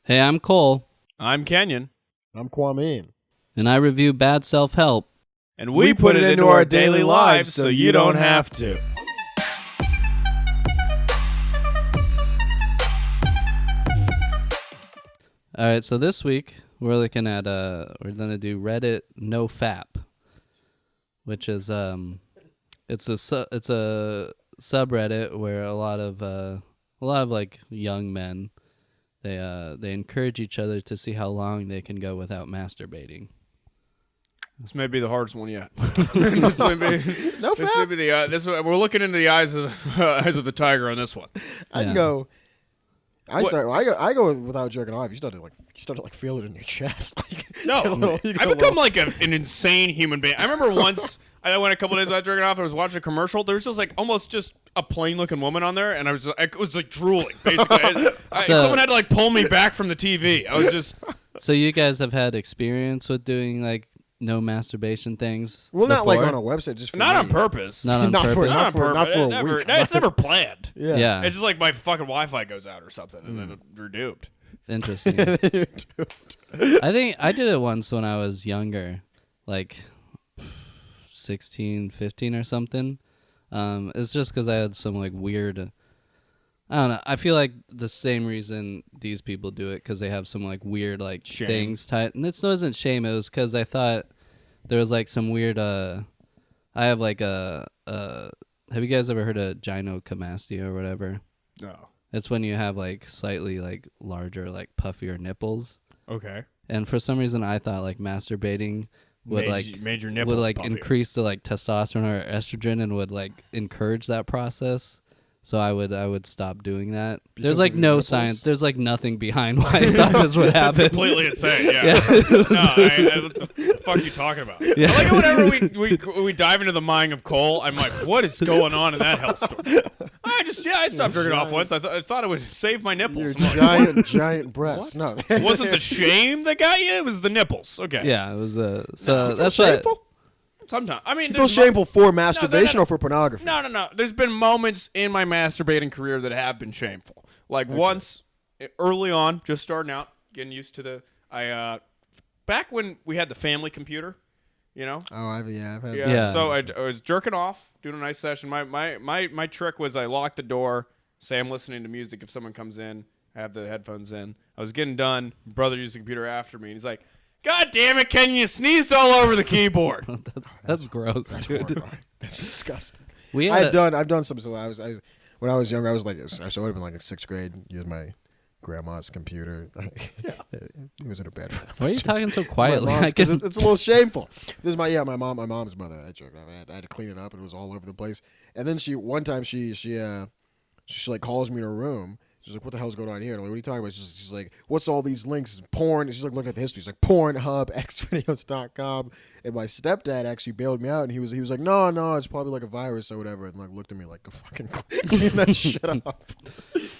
Hey, I'm Cole. I'm Kenyon. I'm Kwame. And I review bad self-help. And we put it into our daily lives so you don't have to. All right, so this week we're looking at we're gonna do Reddit NoFap, which is it's a subreddit where a lot of like young men they encourage each other to see how long they can go without masturbating. This may be the hardest one yet. This may be we're looking into the eyes of the tiger on this one. I go without jerking off. You start to feel it in your chest. I become like an insane human being. I remember once I went a couple days without jerking off. I was watching a commercial. There was just like almost just a plain looking woman on there, and I was like drooling basically. Someone had to like pull me back from the TV. I was just. So you guys have had experience with doing like no masturbation things? Well, not before? like on a website, just for not me. on purpose. Not on purpose. Not for a week. It's never planned. Yeah. It's just like my fucking Wi-Fi goes out or something, and then you're doomed. Interesting. I think I did it once when I was younger, like 16, 15 or something. It's just because I had some like weird. I don't know. I feel like the same reason these people do it because they have some like weird like shame. Things tied. And it wasn't shame. It was because I thought there was like some weird. I have like a. Have you guys ever heard of gynecomastia or whatever? No. It's when you have like slightly like larger like puffier nipples. Okay. And for some reason, I thought like masturbating would made your nipples would like puffier. increase the like testosterone or estrogen and would like encourage that process. So I would stop doing that. Because There's like no nipples? Science. There's like nothing behind why I thought this would happen. That's completely insane. Yeah. What the fuck are you talking about? Yeah. I like whenever we dive into the mind of Cole, I'm like, what is going on in that hellstorm? I stopped jerking off once. I thought it would save my nipples. Your giant breasts. No, it wasn't the shame that got you. It was the nipples. Okay. Yeah, it was so that's shameful. Sometimes. I mean, You feel shameful for masturbation or for pornography? No. There's been moments in my masturbating career that have been shameful. Like once, early on, just starting out, getting used to back when we had the family computer, you know? Oh, I've had. Yeah. So I was jerking off, doing a nice session. My trick was I locked the door, say I'm listening to music. If someone comes in, I have the headphones in. I was getting done. Brother used the computer after me, and he's like, God damn it, Ken, you sneezed all over the keyboard. that's gross, dude. Horrifying. That's disgusting. I've done some. So when I was younger, I would have been like in 6th grade. Used my grandma's computer. It was in her bed. Why are you talking so quietly? It's a little shameful. This is my mom's mother. I had to clean it up. It was all over the place. And then one time she like calls me in her room. She's like, what the hell's going on here? And I'm like, what are you talking about? She's like, what's all these links? Porn. And she's like looking at the history. She's like, Pornhub, xvideos.com. And my stepdad actually bailed me out. And he was like, no, it's probably like a virus or whatever. And like looked at me like, go fucking clean that shit up.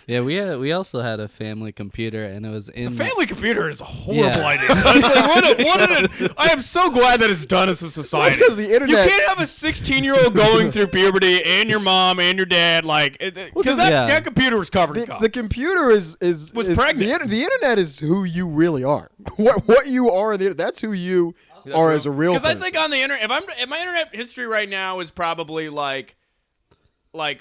Yeah, we also had a family computer, and it was in the family computer is a horrible idea. It's like, I am so glad that it's done as a society. Because the internet. You can't have a 16-year-old going through puberty and your mom and your dad because that computer was covered in cock. The computer was pregnant. The internet is who you really are. What you are, that's who you are as a real person. Because I think on the internet, if my internet history right now is probably like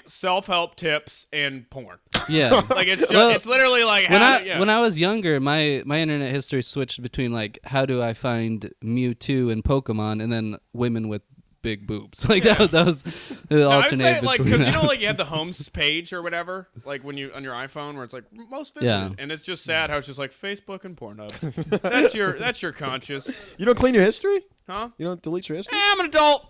self-help tips and porn. Yeah. Like it's literally like when I was younger, my internet history switched between like how do I find Mewtwo and Pokemon, and then women with big boobs. Like that was it alternated like between because you have the home page or whatever, like when you on your iPhone where it's like most visited, and it's just sad how it's just like Facebook and Pornhub. that's your conscious. You don't clean your history? Huh? You don't delete your history? I'm an adult.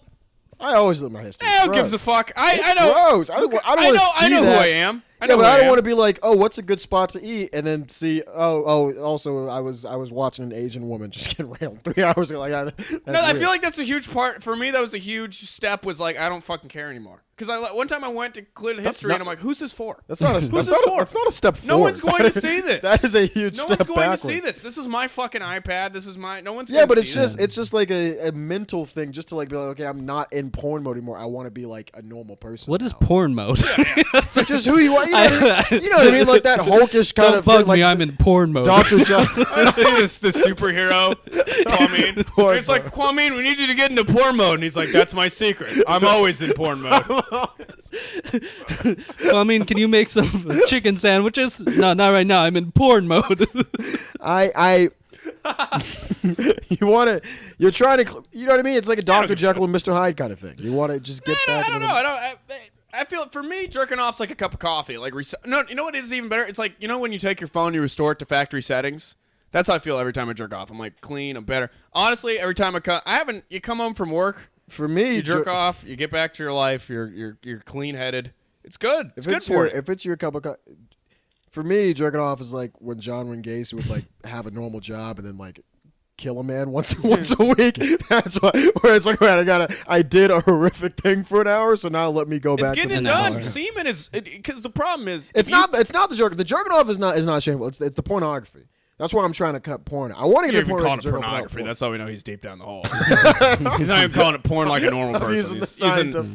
I always look at my history. Who gives a fuck? I know. Gross. I don't want to see I know that. who I am. I don't want to be like, oh, what's a good spot to eat, and then see, also I was watching an Asian woman just get railed 3 hours ago. Like, I feel like that's a huge part for me. That was a huge step. Was like I don't fucking care anymore Because one time I went to clear the history, and I'm like, who's this for? That's not a step forward. No one's going to see this. That is a huge no step one's going backwards. to see this. This is my fucking iPad. This is my. No one's. Yeah, but see it's just like a mental thing, just to like be like, okay, I'm not in porn mode anymore. I want to be like a normal person. What is porn mode? Just who you are. You know what I mean? Like that hulkish kind Don't of. bug like me. I'm in porn mode. Dr. John. I see the superhero Kwame. It's like, Kwame, we need you to get into porn mode, and he's like, that's my secret. I'm always in porn mode. Well, I mean, can you make some chicken sandwiches? No, not right now. I'm in porn mode. You're trying to, you know what I mean? It's like a Dr. Jekyll and Mr. Hyde kind of thing. You want to just get back. I don't know. I feel for me, jerking off's like a cup of coffee. Like no, you know what is even better? It's like, you know when you take your phone, you restore it to factory settings. That's how I feel every time I jerk off. I'm like clean. I'm better. Honestly, every time you come home from work. For me, you jerk off. You get back to your life. You're clean headed. It's good. It's good for you. If it's your cup of coffee. For me, jerking off is like when John Wayne Gacy would like have a normal job and then like kill a man once a week. That's why. Where it's like, man, I did a horrific thing for an hour, so now let me go back. It's getting it done. Semen is because the problem is it's not the jerk. The jerking off is not shameful. It's the pornography. That's why I'm trying to cut porn. I want to get porn. Calling it pornography. That's how we know he's deep down the hole. He's not even calling it porn like a normal person.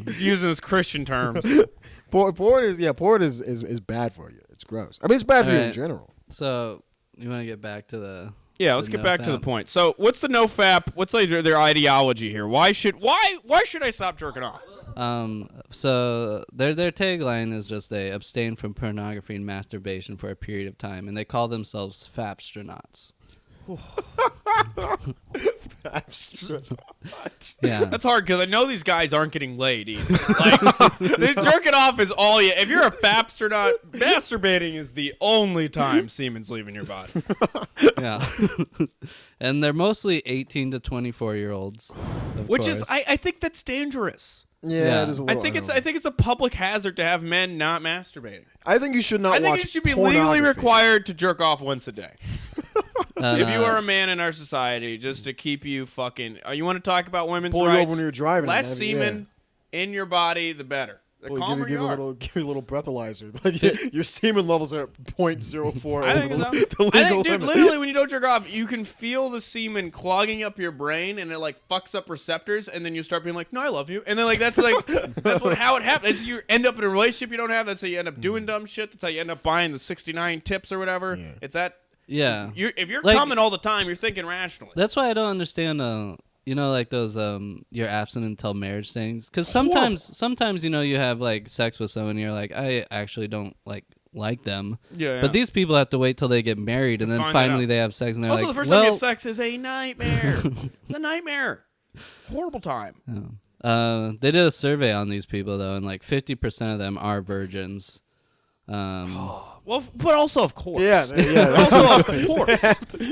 He's using his Christian terms. Porn is bad for you. It's gross. I mean, it's bad for you in general. So you want to get back to the. Yeah, let's get back to the point. So, what's the NoFap? What's like their ideology here? Why should I stop jerking off? So their tagline is just they abstain from pornography and masturbation for a period of time, and they call themselves fapstronauts. Yeah, that's hard because I know these guys aren't getting laid either. Like, jerking off is all you. If you're a fapstronaut, masturbating is the only time semen's leaving your body. Yeah, and they're mostly 18 to 24-year-olds, which is I think that's dangerous. Yeah, it is a little, I think it's a public hazard to have men not masturbating. I think you should not. I think you should be legally required to jerk off once a day. If you are a man in our society, just to keep you fucking. You want to talk about women's rights? Pull you over when you're driving. Less semen in your body, the better. The calmer you are. Give you a little breathalyzer. Like your semen levels are at 0.04. I think so. I think, dude, literally, when you don't jerk off, you can feel the semen clogging up your brain, and it like fucks up receptors, and then you start being like, "No, I love you," and then like that's how it happens. You end up in a relationship you don't have. That's how you end up doing dumb shit. That's how you end up buying the 69 tips or whatever. Yeah. It's that. Yeah. If you're coming all the time, you're thinking rationally. That's why I don't understand. You know, like those you're abstinent until marriage things. Because sometimes you know you have like sex with someone, and you're like, I actually don't like them. Yeah. But these people have to wait till they get married, and then finally they have sex, and they're also, like, the first time you have sex is a nightmare. It's a nightmare. Horrible time. Yeah. They did a survey on these people though, and like 50% of them are virgins. Well, but also of course. Yeah. Also of course.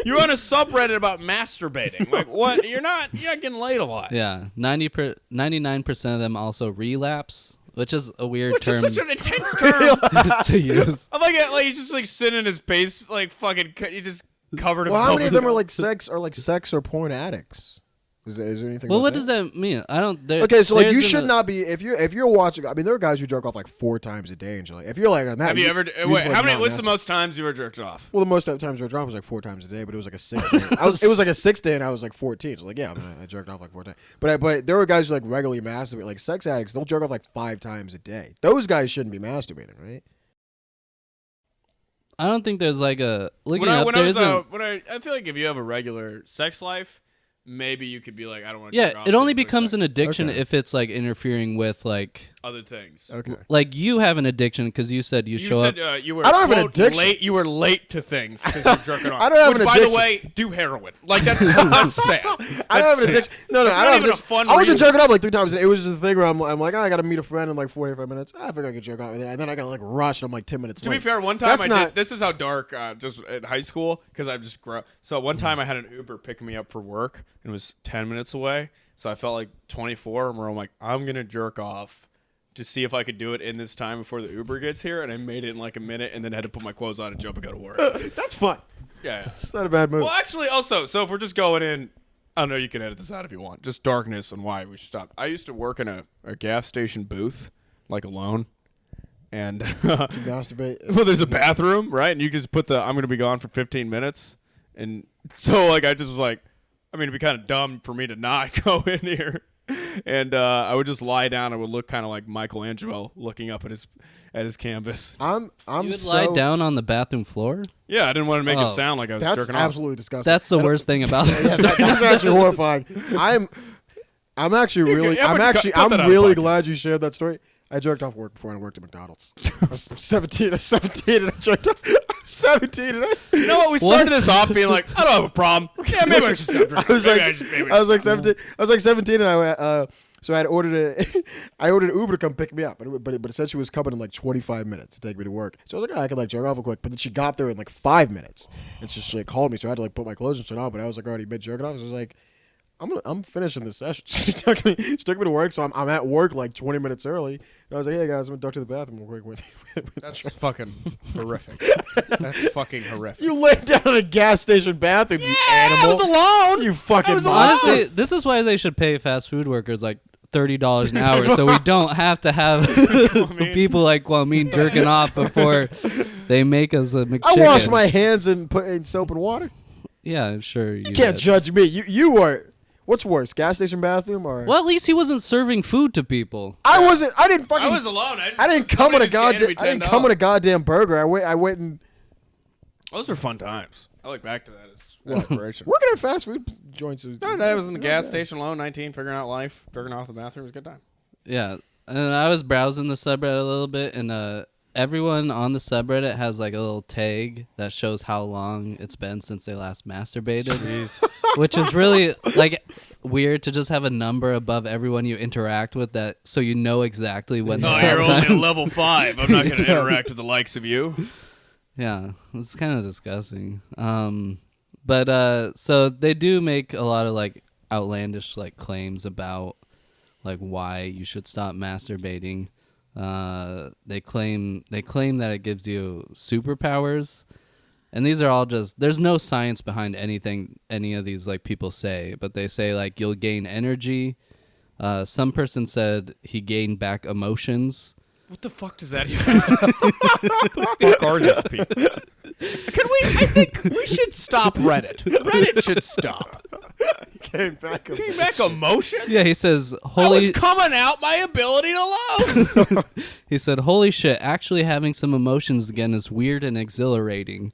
You're on a subreddit about masturbating. Like what? You're not getting laid a lot. Yeah. 99% of them also relapse, which is a weird term. Which is such an intense term to use. I'm like he's just like sitting in his base, like fucking. He just covered himself. Well, how many of them are like sex or porn addicts? Is there anything? Well, what does that mean? I don't. Okay, so like you should not be if you're watching. I mean, there are guys who jerk off like 4 times a day and shit. Like, if you're like on that, have you ever? Wait, how many? What's the most times you ever jerked off? Well, the most times I jerked off was like 4 times a day, but it was like a 6th day. It was like a 6th day, and I was like 14. So like, yeah, I jerked off like 4 times. But there were guys who like regularly masturbate, like sex addicts. They'll jerk off like 5 times a day. Those guys shouldn't be masturbating, right? I don't think there's like a I feel like if you have a regular sex life. Maybe you could be like, I don't want to. Yeah, it only becomes an addiction if it's like interfering with like other things. Okay, like you have an addiction because you said you show up. You were. I don't have an addiction. Late. You were late to things because you're jerking off. I don't have an addiction. By the way, do heroin. Like that's sad. I don't have an addiction. No, I don't have a fun. I wasn't jerking off like 3 times. It was just a thing where I'm like, I gotta meet a friend in like 45 minutes. I think I could jerk off, and then I got like rushed. I'm like 10 minutes. To be fair, one time did. This is how dark. Just in high school because I just grew up. So one time I had an Uber pick me up for work. And it was 10 minutes away, so I felt like 24, where I'm like, I'm going to jerk off to see if I could do it in this time before the Uber gets here, and I made it in like a minute, and then had to put my clothes on and jump and go to work. That's fun. Yeah. It's not a bad move. Well, actually, also, so if we're just going in, I don't know, you can edit this out if you want, just darkness and why we should stop. I used to work in a gas station booth, like alone, and Masturbate. well, there's a bathroom, right? And you just put I'm gonna be gone for 15 minutes, and so like I just was like, I mean, it'd be kind of dumb for me to not go in here. And I would just lie down. I would look kind of like Michelangelo looking up at his canvas. I'm You would lie down on the bathroom floor? Yeah, I didn't want to make it sound like I was jerking off. That's absolutely disgusting. That's the worst thing about it. That's actually horrifying. I'm actually really I'm really glad you shared that story. I jerked off work before I worked at McDonald's. I was 17 and I jerked off. I was 17 and I... You know what? We started this off being like, I don't have a problem. Yeah, maybe I should stop drinking. I was like 17. I was like 17 and so I had ordered an Uber to come pick me up, but it said she was coming in like 25 minutes to take me to work. So I was like, I could like jerk off real quick. But then she got there in like 5 minutes, and she like called me, so I had to like put my clothes and shit on. But I was like already mid jerking off. So I was like, I'm finishing this session. She took me to work, so I'm at work like 20 minutes early. And I was like, hey guys, I'm gonna duck to the bathroom real quick. That's fucking horrific. That's fucking horrific. You laid down in a gas station bathroom, you animal. I was alone. You fucking monster. Honestly, this is why they should pay fast food workers like $30 an hour, so we don't have to have people like Kwame jerking off before they make us a McChicken. I wash my hands and put in soap and water. Yeah, I'm sure you can't did. judge me. You are. What's worse, gas station bathroom or? Well, at least he wasn't serving food to people. I wasn't. I didn't fucking. I was alone. I didn't come with a goddamn. I didn't come with a goddamn burger. I went and. Those are fun times. I look back to that as inspiration. Working at fast food joints. I was in the gas station alone, 19, figuring out life, jerking off the bathroom. It was a good time. Yeah, and I was browsing the subreddit a little bit, and everyone on the subreddit has like a little tag that shows how long it's been since they last masturbated, which is really like weird to just have a number above everyone you interact with, that so you know exactly when. Oh, you're only at level 5. I'm not going to interact with the likes of you. Yeah, it's kind of disgusting. But so they do make a lot of like outlandish like claims about like why you should stop masturbating. They claim that it gives you superpowers, and these are all just, there's no science behind anything any of these like people say, but they say like you'll gain energy. Some person said he gained back emotions. What the fuck does that even mean? What the fuck are these people? I think we should stop Reddit. Reddit should stop. Came back emotions? Yeah, he says, I was coming out my ability to love. He said, holy shit, actually having some emotions again is weird and exhilarating.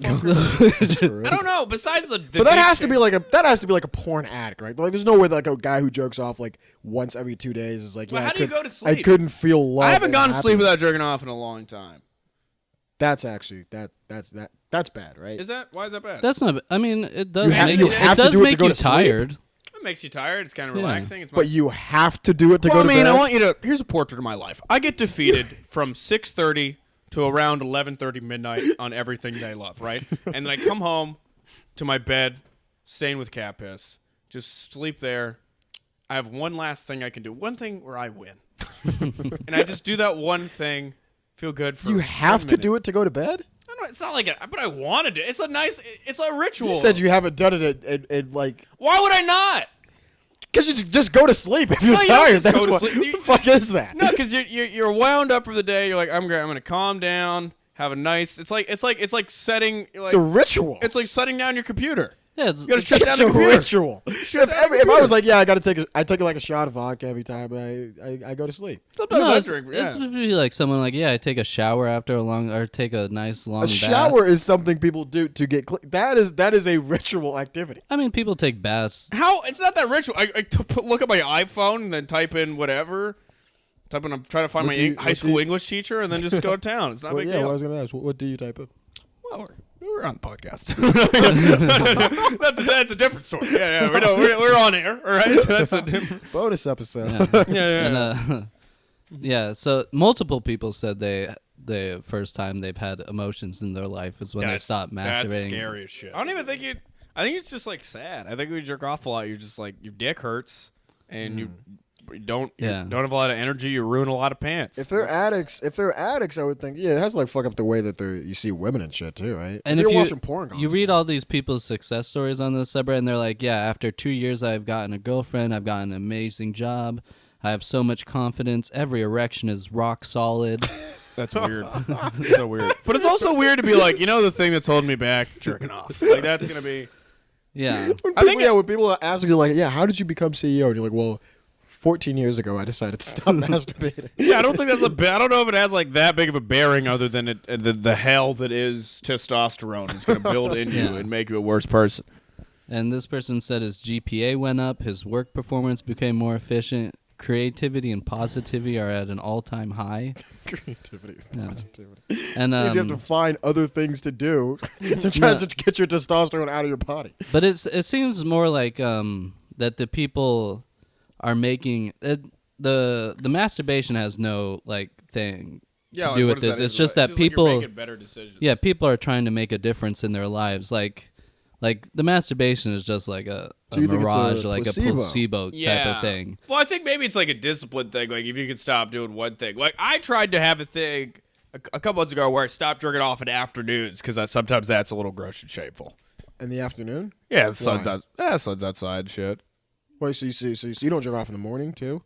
I don't know. Besides the but that has to be like a porn addict, right? Like, there's no way that like a guy who jerks off like once every 2 days is like, well, yeah, how do you go to sleep? I couldn't feel love. I haven't gone to sleep without jerking off in a long time. That's actually that's bad, right? Is that, why is that bad? That's not. I mean, it does. You have to do it to go to sleep. tired. It makes you tired. It's kind of relaxing. It's but you have to do it to go to bed. I mean, I want you to. Here's a portrait of my life. I get defeated from 6:30 to around 11:30 midnight on everything that I love, right? And then I come home to my bed, stain with cat piss, just sleep there. I have one last thing I can do. One thing where I win, and I just do that one thing. Feel good for. You have to do it to go to bed. It's not like but I wanted it. It's a ritual. You said you haven't done it at like. Why would I not? Because you just go to sleep if you're tired. That's what the fuck is that? No, because you're wound up for the day. You're like, I'm gonna calm down, have a nice. It's like setting. Like, it's a ritual. It's like shutting down your computer. Yeah, you gotta shut down the computer. It's a ritual. If I was like, yeah, I take like a shot of vodka every time I go to sleep. Sometimes no, I it's, drink. It's be like someone like, yeah, I take a shower after or take a nice long bath. A shower is something people do to get that is a ritual activity. I mean, people take baths. How? It's not that ritual. I look at my iPhone and then type in whatever. I'm trying to find my high school English teacher and then just go to town. It's not a big deal. I was going to ask, what do you type in? Well, we're on the podcast. that's a different story. Yeah, we're on air. All right, so that's a different bonus episode. Yeah. And, yeah. So multiple people said the first time they've had emotions in their life is when they stopped masturbating. That's scary as shit. I don't even think I think it's just like sad. I think when you jerk off a lot, you're just like your dick hurts and you don't have a lot of energy. You ruin a lot of pants. If they're addicts, I would think it has to like fuck up the way that you see women and shit too, right? And if you're watching porn, you read all these people's success stories on the subreddit, and they're like, yeah, after 2 years, I've gotten a girlfriend, I've gotten an amazing job, I have so much confidence. Every erection is rock solid. That's weird. So weird. But it's also weird to be like, the thing that's holding me back, jerking off. Like, that's going to be... Yeah. When people ask you, like, how did you become CEO? And you're like, well, 14 years ago, I decided to stop masturbating. Yeah, I don't think that's I don't know if it has, like, that big of a bearing other than the hell that is testosterone. It's going to build in you and make you a worse person. And this person said his GPA went up, his work performance became more efficient, creativity and positivity are at an all-time high. Creativity and positivity. And you have to find other things to do to try to get your testosterone out of your body. But it seems more like that the people are making the masturbation has no like thing to do with this. It's just that people like making better decisions. Yeah, people are trying to make a difference in their lives. Like the masturbation is just like a mirage, like a placebo type of thing. Well, I think maybe it's like a discipline thing. Like if you could stop doing one thing. Like I tried to have a thing a couple months ago where I stopped jerking off in afternoons because sometimes that's a little gross and shameful. In the afternoon? Yeah, the sun's out. Sun's outside. Shit. Wait, so you don't jerk off in the morning too?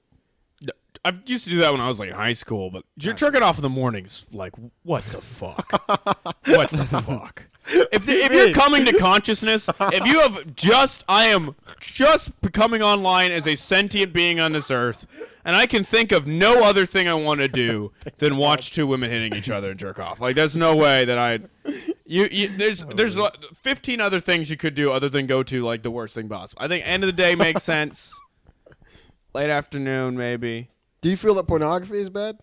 I used to do that when I was like in high school, but jerking off in the mornings, like, what the fuck? What the fuck? If you're coming to consciousness, if you have I am just becoming online as a sentient being on this earth, and I can think of no other thing I want to do than watch two women hitting each other and jerk off. Like, there's no way that there's 15 other things you could do other than go to, like, the worst thing possible. I think end of the day makes sense. Late afternoon, maybe. Do you feel that pornography is bad?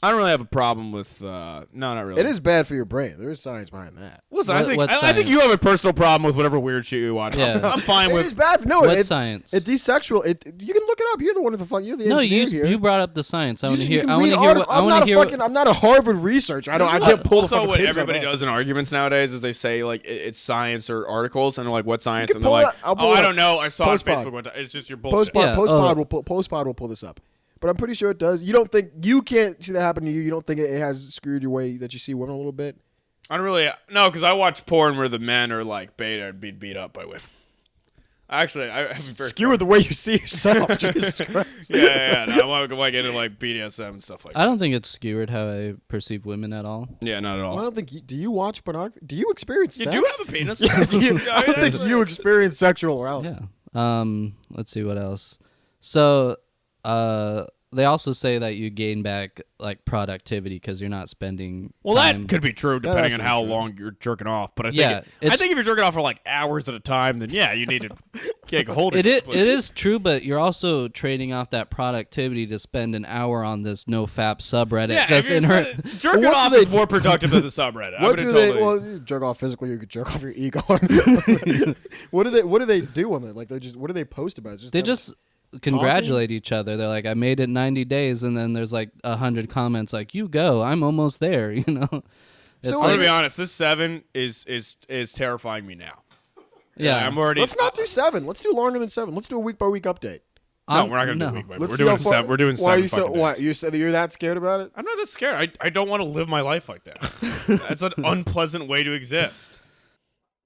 I don't really have a problem with no, not really. It is bad for your brain. There is science behind that. Listen, I think you have a personal problem with whatever weird shit you watch. Yeah. I'm fine with. It is bad. No, what science? It's desexual. You can look it up. You're the one with the fuck. You're the engineer here. You brought up the science. I want to hear. I'm not a Harvard researcher. I can't pull the fucking what papers everybody out. does in arguments nowadays is they say like it's science or articles, and they're like, "What science?" And they're pull like, I don't know. I saw it on Facebook one time. It's just your bullshit. Postpod will pull this up. But I'm pretty sure it does. You can't see that happen to you. You don't think it has screwed your way that you see women a little bit? I don't really. No, because I watch porn where the men are like beta and beat up by women. Actually, I have very skewered the way you see yourself. Jesus Christ. Yeah. No, I want to get into like BDSM and stuff like that. I don't think it's skewered how I perceive women at all. Yeah, not at all. Well, I don't think. Do you watch pornography? Do you experience sex? You do have a penis. I don't think you experience sexual arousal. Yeah. Let's see what else. So, they also say that you gain back like productivity because you're not spending. Well, time. That could be true depending on how long you're jerking off. But I think if you're jerking off for like hours at a time, then you need to get a hold of it. It is true, but you're also trading off that productivity to spend an hour on this NoFap subreddit. Yeah, jerking off is more productive than the subreddit. Well, jerk off physically, you could jerk off your ego. What do they do on that? Like what do they post about? They just congratulate each other. They're like, I made it 90 days, and then there's like 100 comments like, you go, I'm almost there. So I'm gonna be honest, this 7 is terrifying me now. Yeah, I'm already. Let's not do 7. Let's do longer than 7. Let's do a week by week update. No, we're not gonna do week by week. We're doing 7. We're doing 7. Why you said that you're that scared about it? I'm not that scared. I don't want to live my life like that. That's an unpleasant way to exist.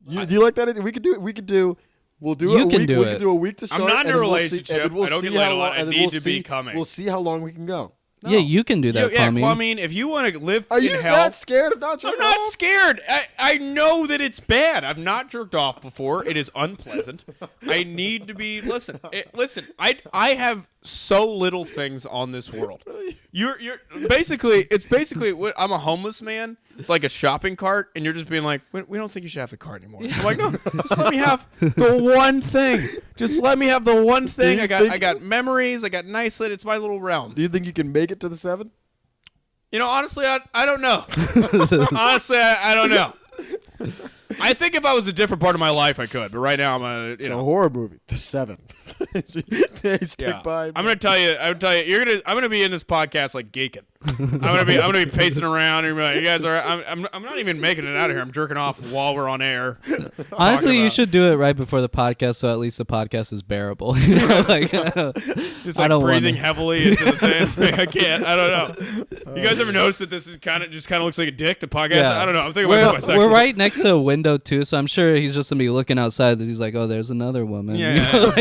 Do you like that? We could do. We'll do a week. We can do a week to start. I'm not in a relationship. I don't get laid a lot. I need to be coming. We'll see how long we can go. No. Yeah, you can do that. Plumbing. If you want to live in hell, are you that scared of not jerking off? I'm not scared. I know that it's bad. I've not jerked off before. It is unpleasant. I need to be. Listen. I have so little things on this world. You're basically. It's basically. I'm a homeless man, like a shopping cart, and you're just being like, we don't think you should have the cart anymore. I'm like, no, just let me have the one thing. Just let me have the one thing. I got memories. I got nice lit. It's my little realm. Do you think you can make it to the 7? Honestly, I don't know. Honestly, I don't know. I think if I was a different part of my life, I could. But right now, it's a horror movie. The 7. By. I'm gonna tell you. I'm gonna be in this podcast like geeking. I'm gonna be pacing around and be like, you guys are. I'm not even making it out of here. I'm jerking off while we're on air. Honestly, you should do it right before the podcast, so at least the podcast is bearable. I don't breathing heavily into the thing. I can't. I don't know. You guys ever notice that this is kind of looks like a dick? The podcast. Yeah. I don't know. I'm thinking about bisexual. We're right next to a window too, so I'm sure he's just gonna be looking outside. That he's like, oh, there's another woman. Yeah.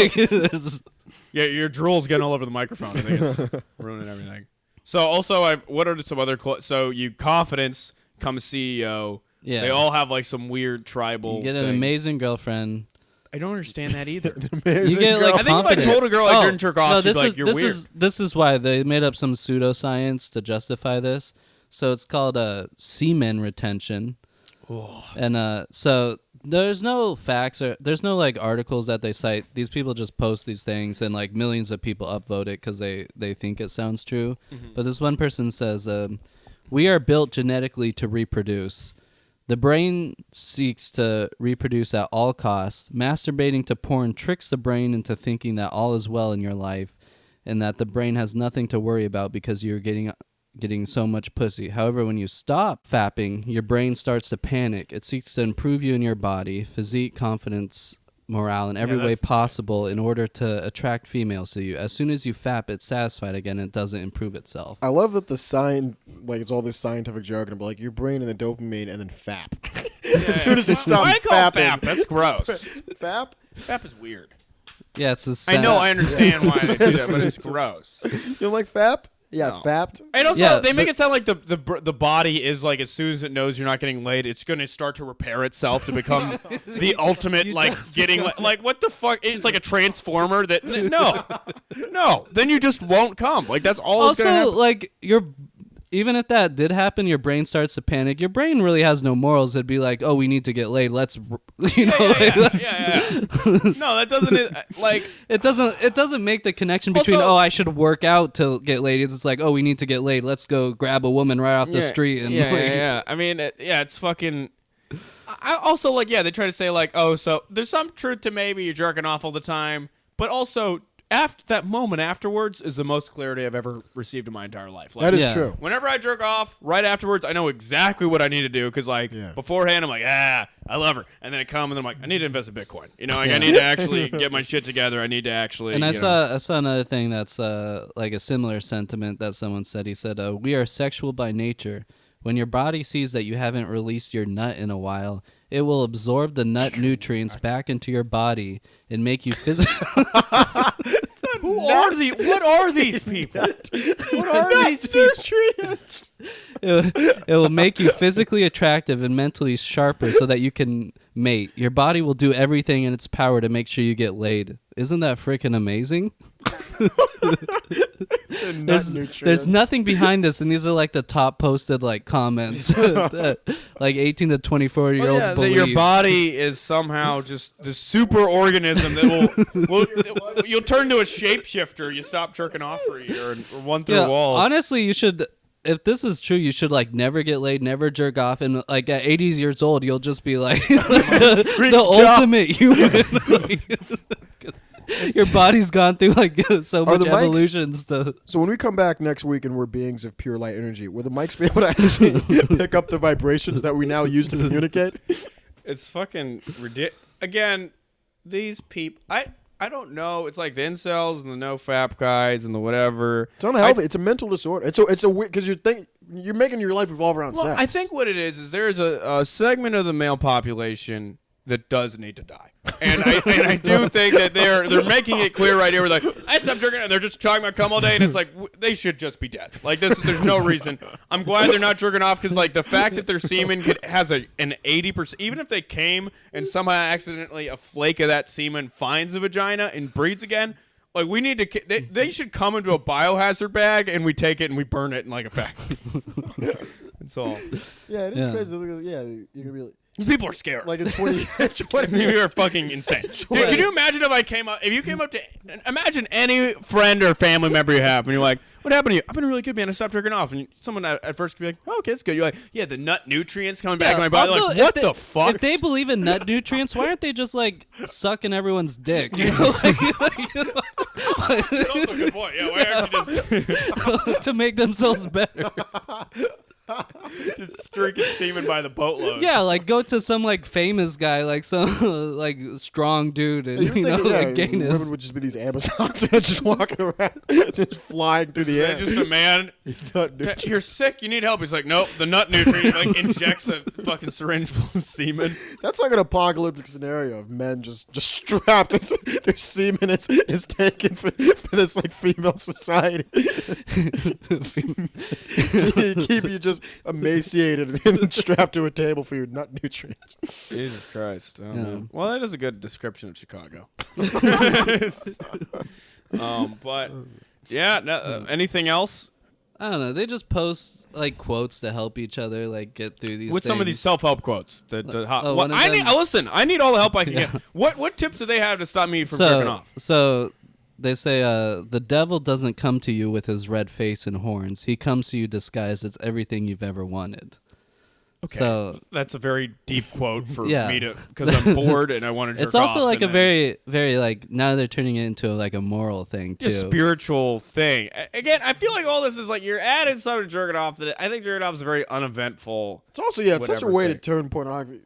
Yeah, your drool's getting all over the microphone. I think it's ruining everything. So also, what are some other so you confidence, come CEO. Yeah. They all have like some weird tribal You get an thing. amazing girlfriend. I don't understand that either. You get like I think if I confidence. told a girl I didn't jerk off, she'd be like, you're weird. This is why they made up some pseudoscience to justify this. So it's called semen retention. Oh. And so there's no facts or there's no like articles that they cite. These people just post these things and like millions of people upvote it because they think it sounds true. Mm-hmm. But this one person says, we are built genetically to reproduce. The brain seeks to reproduce at all costs. Masturbating to porn tricks the brain into thinking that all is well in your life and that the brain has nothing to worry about because you're getting so much pussy. However, when you stop fapping, your brain starts to panic. It seeks to improve you in your body, physique, confidence, morale in every way possible in order to attract females to you. As soon as you fap, it's satisfied again and it doesn't improve itself. I love that the sign, like it's all this scientific jargon, but like your brain and the dopamine and then fap. As soon as you stop Why call fapping. fap? That's gross. Fap? Fap is weird. Yeah, it's the I know, I understand why they do that, but it's gross. You don't like fap? Yeah, No. fapped. And also, Yeah, they make it sound like the body is like as soon as it knows you're not getting laid, it's going to start to repair itself to become the ultimate getting like what the fuck? It's like a transformer that no, then you just won't come. Like that's all. It's gonna also, happen. like, even if that did happen, your brain starts to panic. Your brain really has no morals. It'd be like, oh, we need to get laid. Let's, No, that doesn't like. It doesn't make the connection between Also- I should work out to get laid. It's like, oh, we need to get laid. Let's go grab a woman right off the street and I mean, it's fucking. I also like they try to say like, oh, so there's some truth to maybe you're jerking off all the time, but also after that moment afterwards is the most clarity I've ever received in my entire life. Like, That is Yeah. true. whenever I jerk off, right afterwards, I know exactly what I need to do because, like, beforehand, I'm like, I love her, and then I come, and then I'm like, I need to invest in Bitcoin. You know, like, I need to actually get my shit together. I need to actually. And I saw another thing that's like a similar sentiment that someone said. He said, we are sexual by nature. When your body sees that you haven't released your nut in a while, it will absorb the nut nutrients back into your body and make you physically. What are these people? What are these nutrients? It will make you physically attractive and mentally sharper so that you can mate. Your body will do everything in its power to make sure you get laid. Isn't that freaking amazing? There's nothing behind this, and these are like the top posted like comments that like 18 to 24-year-olds That believe. your body is somehow just the super organism that will you'll turn to a shapeshifter. You stop jerking off for a year or one through walls. Honestly, you should. If this is true, you should like never get laid, never jerk off, and like at 80 years old, you'll just be like the ultimate human. Your body's gone through like so much evolutions to. So when we come back next week and we're beings of pure light energy, will the mics be able to actually pick up the vibrations that we now use to communicate? It's fucking ridiculous. Again, these people, I don't know. It's like the incels and the NoFap guys and the whatever. It's unhealthy. It's a mental disorder. It's a weird because you're making your life revolve around sex. I think what it is there's a segment of the male population that does need to die, and I do think that they're making it clear right here. We're like, I stopped drinking, and they're just talking about cum all day, and it's like they should just be dead. Like there's no reason. I'm glad they're not jerking off because like the fact that their semen has an 80%, even if they came and somehow accidentally a flake of that semen finds a vagina and breeds again. Like we need to, they should come into a biohazard bag and we take it and we burn it in like a factory. That's all. Yeah, it is crazy. Yeah, you're gonna be. These people are scared. Like in 20 You are fucking insane. Dude, can you imagine if you came up to, imagine any friend or family member you have, and you're like, what happened to you? I've been really good, man. I stopped jerking off. And someone at first could be like, oh, okay, that's good. You're like, yeah, the nut nutrients coming back in my body. Also, like, what the fuck? If they believe in nut nutrients, why aren't they just like sucking everyone's dick? You know, That's also a good point. Yeah, why aren't you just to make themselves better? Just drinking semen by the boatload. Yeah, like go to some like famous guy, like some like strong dude, and You would think, like gayness. women would just be these Amazons just walking around, just flying through the air. Just a man. You're sick. You need help. He's like, nope. The nut nutrient like injects a fucking syringe full of semen. That's like an apocalyptic scenario of men just strapped. Their semen is taken for this like female society. Keep you just emaciated and strapped to a table for your nut nutrients. Jesus Christ. Oh, man. Well, that is a good description of Chicago. But yeah, no, anything else? I don't know. They just post like quotes to help each other like get through these. With some of these self-help quotes. Listen, I need all the help I can get. What tips do they have to stop me from jerking off? So they say the devil doesn't come to you with his red face and horns. He comes to you disguised as everything you've ever wanted. Okay, so that's a very deep quote for yeah. me to, because I'm bored and I want to jerk off. It's also like a very, very like, now they're turning it into like a moral thing too. A spiritual thing. Again, I feel like all this is like you're adding something to jerking off. That I think jerking off is a very uneventful. It's also it's such a way to turn pornography.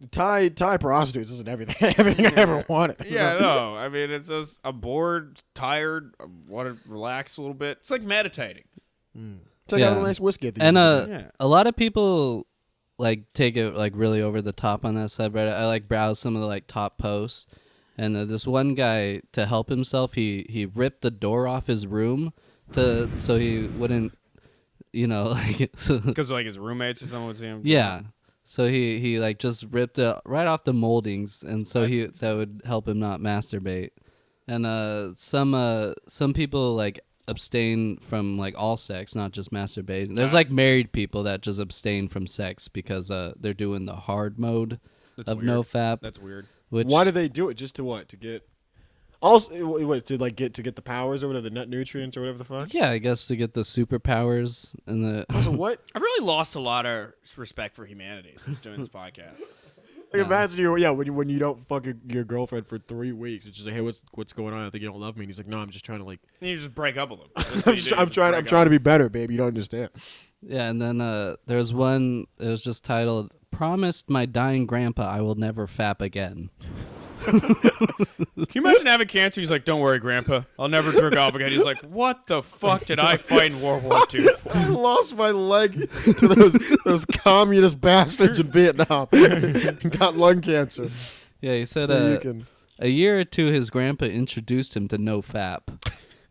Thai prostitutes isn't everything I ever wanted. Yeah, no. I mean, it's just I'm bored, tired, I want to relax a little bit. It's like meditating. It's like having a nice whiskey at the end. And a lot of people like take it like really over the top on that subreddit. I like browse some of the like top posts, and this one guy, to help himself, he ripped the door off his room so he wouldn't, like because like his roommates or someone would see him. Yeah, so he like just ripped it right off the moldings, and so that would help him not masturbate. And some people like abstain from like all sex, not just masturbating. There's like married people that just abstain from sex because they're doing the hard mode of NoFap. That's weird. Why do they do it? Just to what? To get also to get the powers or whatever, the nut nutrients or whatever the fuck? Yeah, I guess to get the superpowers and the. Also, what? I've really lost a lot of respect for humanity since doing this podcast. Like imagine when you don't fuck your girlfriend for 3 weeks, it's just like, hey, what's going on? I think you don't love me. And he's like, no, I'm just trying to like. And you just break up with him. I'm trying to be better, babe. You don't understand. Yeah, and then there's one. It was just titled "Promised my dying grandpa I will never fap again." Can you imagine having cancer? He's like, don't worry, Grandpa. I'll never jerk off again. He's like, what the fuck did I fight in World War II for? I lost my leg to those communist bastards in Vietnam and got lung cancer. Yeah, he said a year or two his grandpa introduced him to NoFap.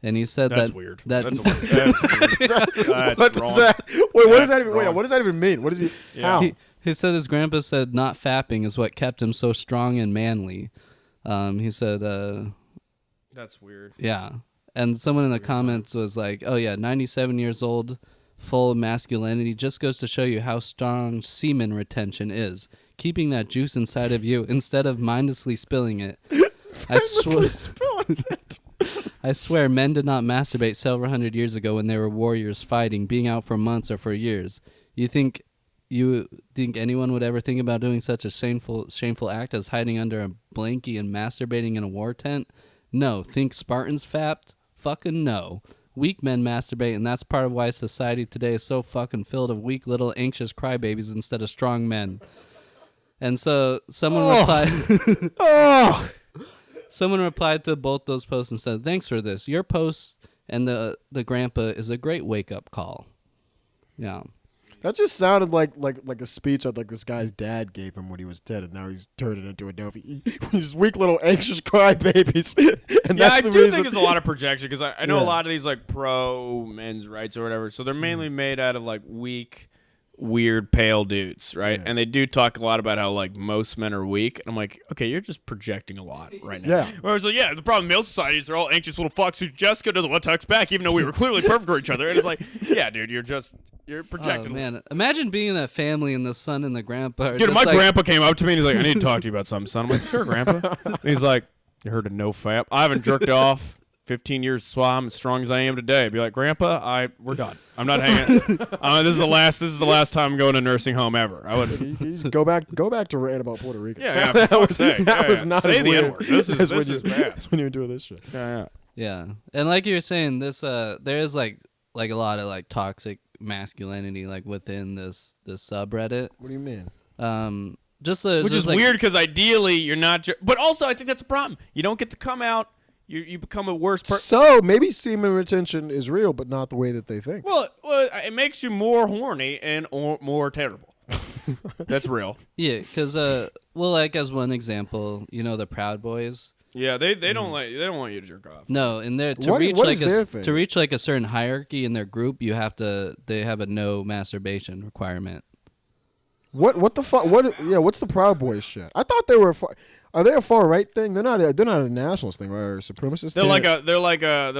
And he said that's that weird. That's weird. What does that? Wait, what does that even? Wait, what does that even mean? What is he? Yeah. How? He said his grandpa said not fapping is what kept him so strong and manly. He said, that's weird. Yeah. And someone in the comments was like, oh, yeah, 97 years old, full of masculinity, just goes to show you how strong semen retention is. Keeping that juice inside of you instead of mindlessly spilling it. I swear men did not masturbate several hundred years ago when they were warriors fighting, being out for months or for years. You think anyone would ever think about doing such a shameful act as hiding under a blankie and masturbating in a war tent? No. Think Spartans fapped? Fucking no. Weak men masturbate, and that's part of why society today is so fucking filled of weak little anxious crybabies instead of strong men. And so someone replied someone replied to both those posts and said, thanks for this. Your post and the grandpa is a great wake-up call. Yeah. That just sounded like a speech that like this guy's dad gave him when he was 10, and now he's turned it into a Novi. These weak little anxious crybabies. And yeah, that's I the do reason. think it's a lot of projection because I know a lot of these like pro men's rights or whatever. So they're mainly made out of like weak, weird, pale dudes, right? Yeah. And they do talk a lot about how like most men are weak. And I'm like, okay, you're just projecting a lot right now. Yeah. Whereas like, the problem in male society is they're all anxious little fucks who Jessica doesn't want to text back, even though we were clearly perfect for each other. And it's like, yeah, dude, you're projecting. Oh, man, imagine being in that family and the son and the grandpa. Dude, my grandpa came up to me and he's like, I need to talk to you about something, son. I'm like, sure, grandpa. And he's like, you heard of NoFap? I haven't jerked off 15 years, so I'm as strong as I am today. I'd be like, Grandpa, we're done. I'm not hanging. This is the last time I'm going to a nursing home ever. I would you go back to ranting about Puerto Rico. Yeah, that was not say as the weird. N-word. This is bad. When you were doing this shit. Yeah. Yeah, and like you were saying, this there is like a lot of like toxic masculinity like within this subreddit. What do you mean? Which is weird because ideally you're not. But also, I think that's a problem. You don't get to come out. You become a worse person. So maybe semen retention is real, but not the way that they think. Well, it makes you more horny and more terrible. That's real. Yeah, because like as one example, the Proud Boys. Yeah, they don't want you to jerk off. No, and they're to reach like a certain hierarchy in their group, they have a no masturbation requirement. What the fuck? What's the Proud Boys shit? I thought they were. Are they a far right thing? They're not a nationalist thing, right? Or a supremacist. They're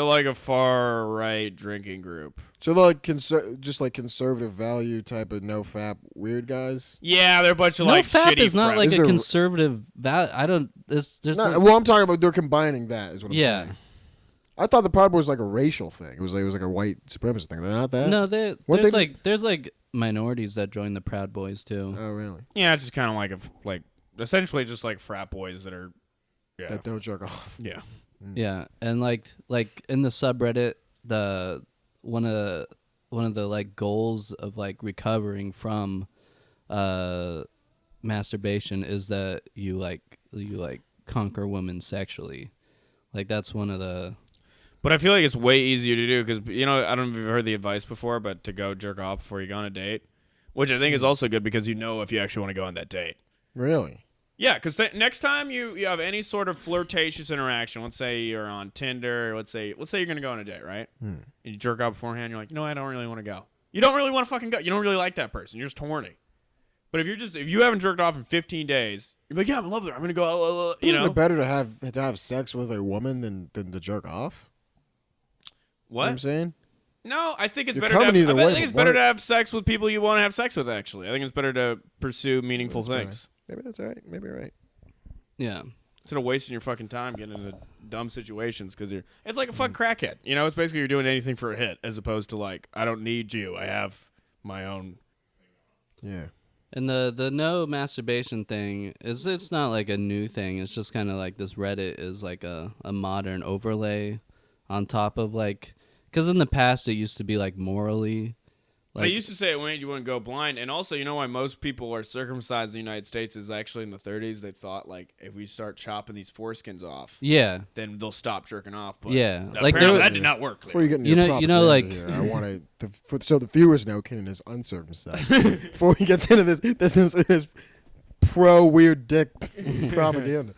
like a far right drinking group. So they're like just like conservative value type of NoFap weird guys. Yeah, they're a bunch of like NoFap shitty. is not friends. like a conservative value. I don't. Well, I'm talking about they're combining that. Is what I'm saying. I thought the Proud Boys was like a racial thing. It was like a white supremacist thing. They're not that. No, there's like minorities that join the Proud Boys too. Oh, really? Yeah, it's just kind of like essentially just like frat boys that are that don't jerk off. Yeah. Yeah, and like in the subreddit, one of the like goals of like recovering from masturbation is that you conquer women sexually. Like that's one of the. But I feel like it's way easier to do because I don't know if you've heard the advice before, but to go jerk off before you go on a date, which I think is also good because if you actually want to go on that date. Really? Yeah, because next time you have any sort of flirtatious interaction, let's say you're on Tinder, let's say you're gonna go on a date, right? And you jerk off beforehand, you're like, I don't really want to go. You don't really want to fucking go. You don't really like that person. You're just horny. But if you haven't jerked off in 15 days, you're like, yeah, I'm in love with her. I'm gonna go. Isn't it better to have sex with a woman than to jerk off? What? You know what I'm saying? No, I think it's You're better. I think it's better to have sex with people you want to have sex with. Actually, I think it's better to pursue meaningful things. Maybe that's all right. Maybe you're right. Yeah. Instead of wasting your fucking time getting into dumb situations because it's like a fucking crackhead. It's basically you're doing anything for a hit as opposed to like I don't need you. I have my own. Yeah. And the no masturbation thing it's not like a new thing. It's just kind of like this Reddit is like a modern overlay on top of like. Because in the past, it used to be, like, morally... I used to say it when you wouldn't go blind. And also, why most people are circumcised in the United States is actually in the 30s. They thought, like, if we start chopping these foreskins off... Yeah. Then they'll stop jerking off. But yeah. Like, that did not work. Before you get into like... Here, I want so the viewers know Kenan is uncircumcised. Before he gets into this pro-weird dick propaganda.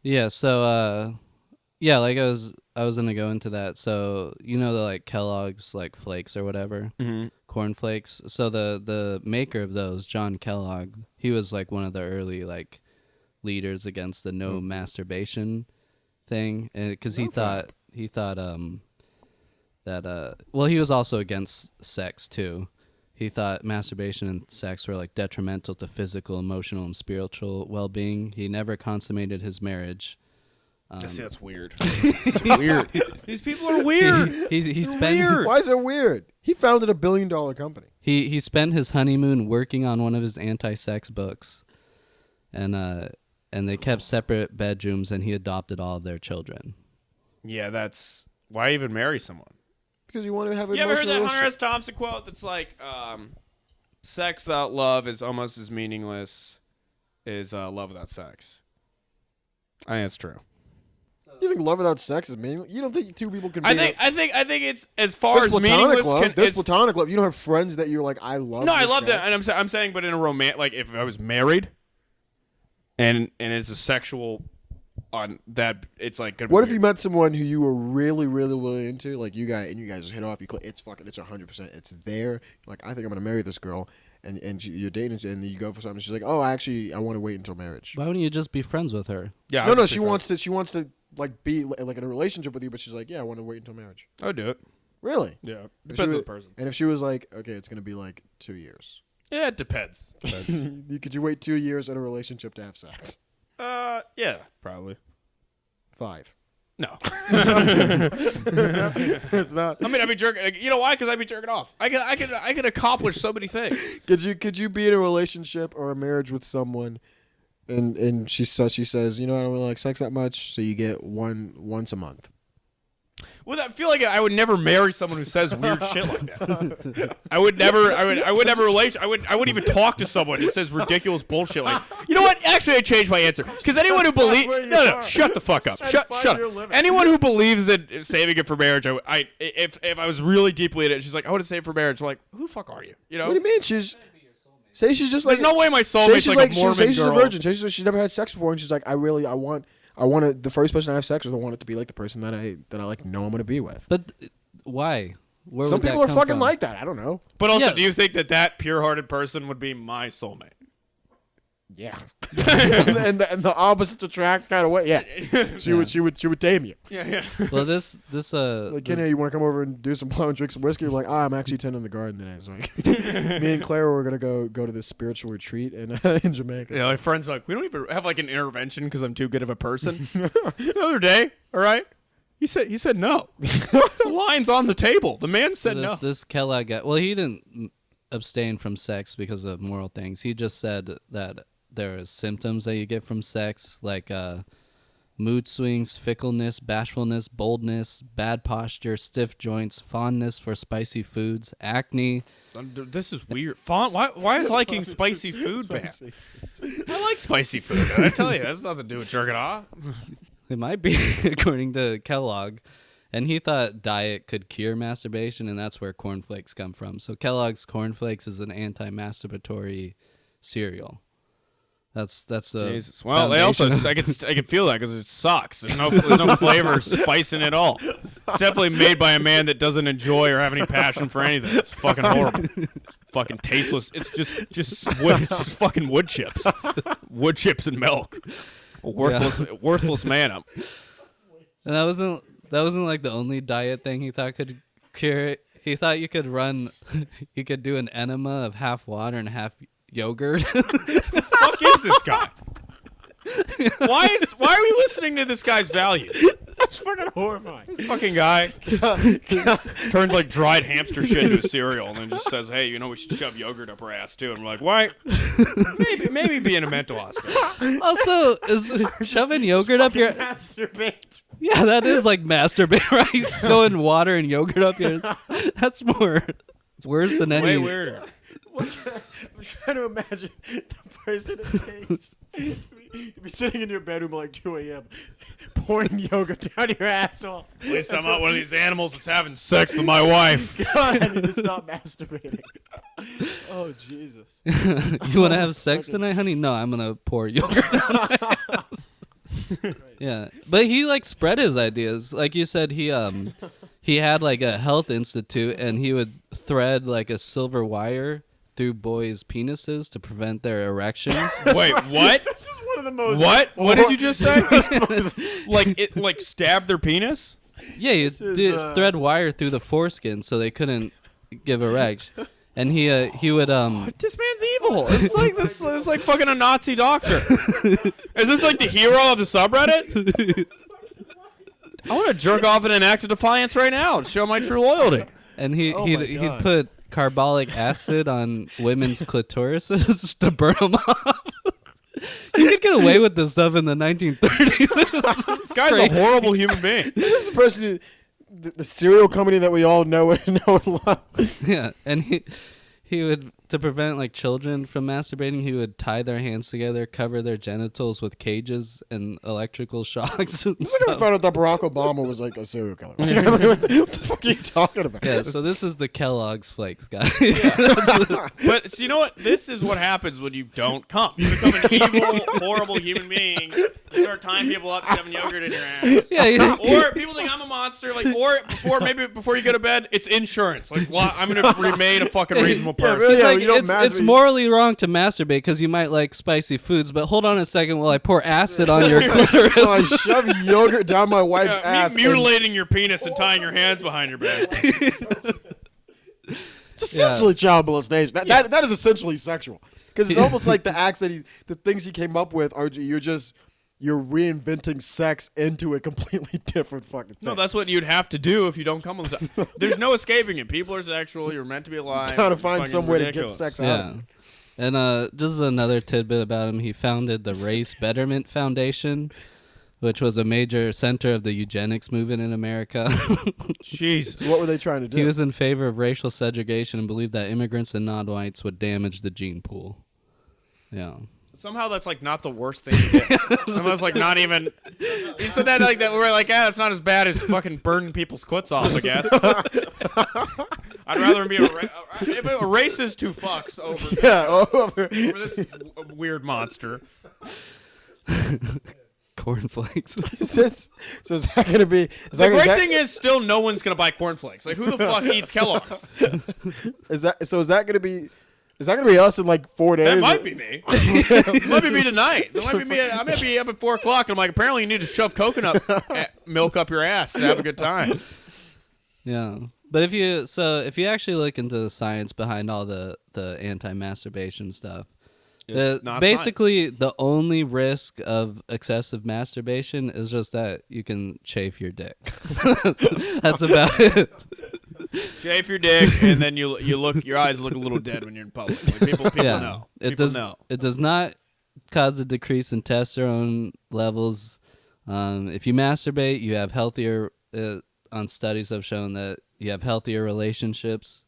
Yeah, so... yeah, like I was gonna go into that. So the like Kellogg's like flakes or whatever, corn flakes. So the maker of those, John Kellogg, he was like one of the early like leaders against the no masturbation thing, because he thought that he was also against sex too. He thought masturbation and sex were like detrimental to physical, emotional, and spiritual well-being. He never consummated his marriage. That's weird. That's weird. These people are weird. He spent. Weird. Why is it weird? He founded a $1 billion company. He spent his honeymoon working on one of his anti-sex books, and they kept separate bedrooms, and he adopted all of their children. Yeah, that's why even marry someone. Because you want to have an emotional relationship. You ever heard that Hunter S. Thompson quote that's like, sex without love is almost as meaningless as love without sex? I think that's true. You think love without sex is meaningless? You don't think two people can be... I think it's as far as meaningless... There's platonic love. You don't have friends that you're like, I love No, I love that. And I'm saying, but in a romantic... Like, if I was married and it's a sexual... on that, it's like... What if you met someone who you were really, really, really into? Like, you guys just hit off. It's 100%. It's there. Like, I think I'm going to marry this girl. And you're dating, and you go for something. She's like, "Oh, actually, I want to wait until marriage." Why wouldn't you just be friends with her? Yeah, no. She wants to like be like in a relationship with you, but she's like, "Yeah, I want to wait until marriage." I would do it. Really? Yeah. Depends on the person. And if she was like, "Okay, it's gonna be like 2 years." Yeah, it depends. Could you wait 2 years in a relationship to have sex? Yeah, probably. 5. No. It's not. I mean, I'd be jerking. You know why? Because I'd be jerking off. I could accomplish so many things. Could you be in a relationship or a marriage with someone, and she says, I don't really like sex that much, so you get once a month. Well, I feel like I would never marry someone who says weird shit like that. I would never relate. I wouldn't even talk to someone who says ridiculous bullshit like. You know what? Actually, I changed my answer because anyone who believes no, shut the fuck up. Shut up. Anyone who believes that saving it for marriage, if I was really deeply in it, she's like, I would have saved for marriage. I'm like, who the fuck are you? You know? What do you mean? Say she's just like. There's no way my soulmate's like a Mormon girl. Say she's a virgin. Say she's never had sex before, and she's like, I want to. The first person I have sex with, I want it to be like the person that I like know I'm going to be with. But why? Where Some would people that are come fucking from? like that. I don't know. But also, Yeah. do you think that pure-hearted person would be my soulmate? Yeah. and the opposites attract kind of way. Yeah. She would tame you. Yeah. Well, this Like, Kenny, you want to come over and do some blow and drink some whiskey? You're like, I'm actually tending the garden today. So like, me and Claire were gonna go to this spiritual retreat in Jamaica. Yeah, my friend's like, we don't even have like an intervention because I'm too good of a person. The other day, all right, he said no. The line's on the table. The man said no. This Kellogg guy. Well, he didn't abstain from sex because of moral things. He just said that there are symptoms that you get from sex, like mood swings, fickleness, bashfulness, boldness, bad posture, stiff joints, fondness for spicy foods, acne. This is weird. Why is liking spicy food bad? I like spicy food. I tell you, that's nothing to do with jerking off. It might be, according to Kellogg. And he thought diet could cure masturbation, and that's where cornflakes come from. So Kellogg's cornflakes is an anti-masturbatory cereal. That's the Jesus. Well, they also I can feel that because it sucks. There's no flavor or spice in it at all. It's definitely made by a man that doesn't enjoy or have any passion for anything. It's fucking horrible. It's fucking tasteless. It's just fucking wood chips and milk. Worthless man. And that wasn't like the only diet thing he thought could cure it. He thought you could do an enema of half water and half yogurt. Fuck is this guy? Why are we listening to this guy's values? That's fucking horrifying. This fucking guy turns like dried hamster shit into a cereal and then just says, hey, we should shove yogurt up our ass too. And we're like, why? Maybe be in a mental hospital. Also, is shoving yogurt up your... Masturbate. Yeah, that is like masturbate, right? Going water and yogurt up your... That's more... It's worse than any... Way weirder. I'm trying to imagine the person it takes to be sitting in your bedroom at like 2 a.m. pouring yogurt down your asshole. At least I'm not one of these animals that's having sex with my wife. God, I need to stop masturbating. Oh, Jesus. You want to have sex tonight, honey? No, I'm going to pour yogurt down my ass. Yeah, but he like spread his ideas. Like you said, he had like a health institute, and he would thread like a silver wire through boys' penises to prevent their erections. Wait, what? This is one of the most... What? What did you just say? like stab their penis? Yeah, you thread wire through the foreskin so they couldn't give erection. And he would This man's evil. It's like this. It's like fucking a Nazi doctor. Is this like the hero of the subreddit? I want to jerk off in an act of defiance right now to show my true loyalty. And he'd put carbolic acid on women's clitorises to burn them off. You could get away with this stuff in the 1930s. This guy's a horrible human being. This is the person who... The cereal company that we all know and love. Yeah, and he would, to prevent like children from masturbating, he would tie their hands together, cover their genitals with cages and electrical shocks. And I never found out that Barack Obama was like a serial killer. What the fuck are you talking about? Yeah, so this is the Kellogg's Flakes guy. But you know what? This is what happens when you don't come. You become an evil, horrible human being. You start tying people up, shoving yogurt in your ass. Yeah, or people think I'm a monster. Like, or before you go to bed, it's insurance. Like, well, I'm gonna remain a fucking reasonable person. really, it's like, it's morally wrong to masturbate because you might like spicy foods, but hold on a second while I pour acid on your clitoris. I shove yogurt down my wife's ass. Mutilating your penis and tying your hands behind your bed. It's essentially child molestation. That is essentially sexual because it's almost like the acts the things he came up with are you're reinventing sex into a completely different fucking thing. No, that's what you'd have to do if you don't come on the side. There's no escaping it. People are sexual. You're meant to be alive. Trying to find some way ridiculous. to get sex out of it. And just another tidbit about him, he founded the Race Betterment Foundation, which was a major center of the eugenics movement in America. Jesus. So what were they trying to do? He was in favor of racial segregation and believed that immigrants and non-whites would damage the gene pool. Yeah. Somehow that's like not the worst thing to do. Somehow it's like not even. You said that like that. We're like, it's not as bad as fucking burning people's quits off, I guess. I'd rather be a racist who fucks over this weird monster. Cornflakes. So is that going to be? The great thing is, still no one's going to buy cornflakes. Like, who the fuck eats Kellogg's? Is that going to be? Is that going to be us in like 4 days? That might be me. It might be me tonight. That might be me. I might be up at 4 o'clock, and I'm like, apparently you need to shove coconut milk up your ass to have a good time. Yeah. But if you actually look into the science behind all the anti-masturbation stuff, basically the only risk of excessive masturbation is just that you can chafe your dick. That's about it. Chafe your dick, and then your eyes look a little dead when you're in public. Like people know. It does not cause a decrease in testosterone levels. If you masturbate, you have healthier. On studies have shown that you have healthier relationships,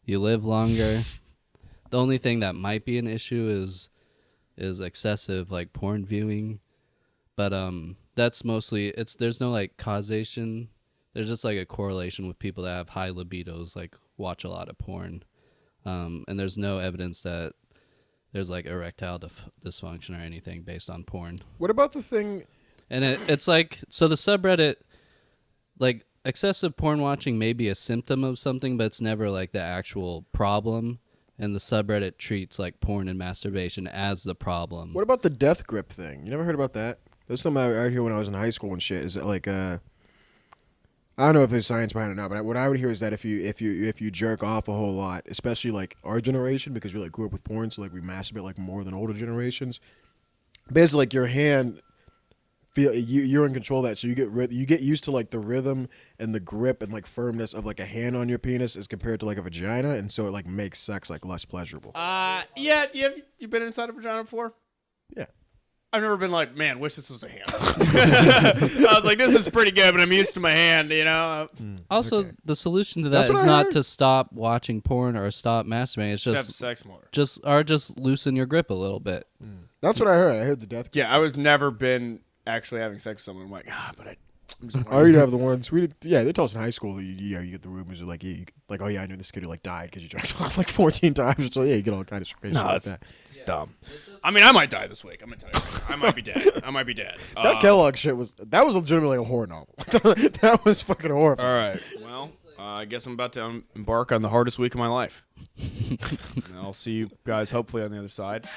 you live longer. The only thing that might be an issue is excessive like porn viewing, but that's mostly there's no like causation. There's just like a correlation with people that have high libidos, like watch a lot of porn, and there's no evidence that there's like erectile dysfunction or anything based on porn. What about the thing? And it's like, so the subreddit, like excessive porn watching may be a symptom of something, but it's never like the actual problem. And the subreddit treats like porn and masturbation as the problem. What about the death grip thing? You never heard about that? There's something I heard here when I was in high school and shit. Is it like I don't know if there's science behind it or not, but what I would hear is that if you jerk off a whole lot, especially like our generation, because we like grew up with porn, so like we masturbate like more than older generations. Basically, like your hand, you're in control of that, so you get used to like the rhythm and the grip and like firmness of like a hand on your penis as compared to like a vagina, and so it like makes sex like less pleasurable. Yeah. You been inside a vagina before? Yeah. I've never been like, man, wish this was a hand. I was like, this is pretty good, but I'm used to my hand, you know? Also, okay. The solution to that is not to stop watching porn or stop masturbating. It's just have sex more. Just loosen your grip a little bit. That's what I heard. I heard the death grip. Yeah, I was never been actually having sex with someone. I'm like, but or you'd have the ones they told us in high school that you get the rumors of like like, oh yeah, I knew this kid who like died because you jerked off like 14 times. So yeah, you get all kinds of crazy shit like that. It's dumb. I mean, I might die this week. I'm gonna tell you, I might be dead. That Kellogg shit was legitimately a horror novel. That was fucking horrible. All right, well, I guess I'm about to embark on the hardest week of my life. And I'll see you guys hopefully on the other side.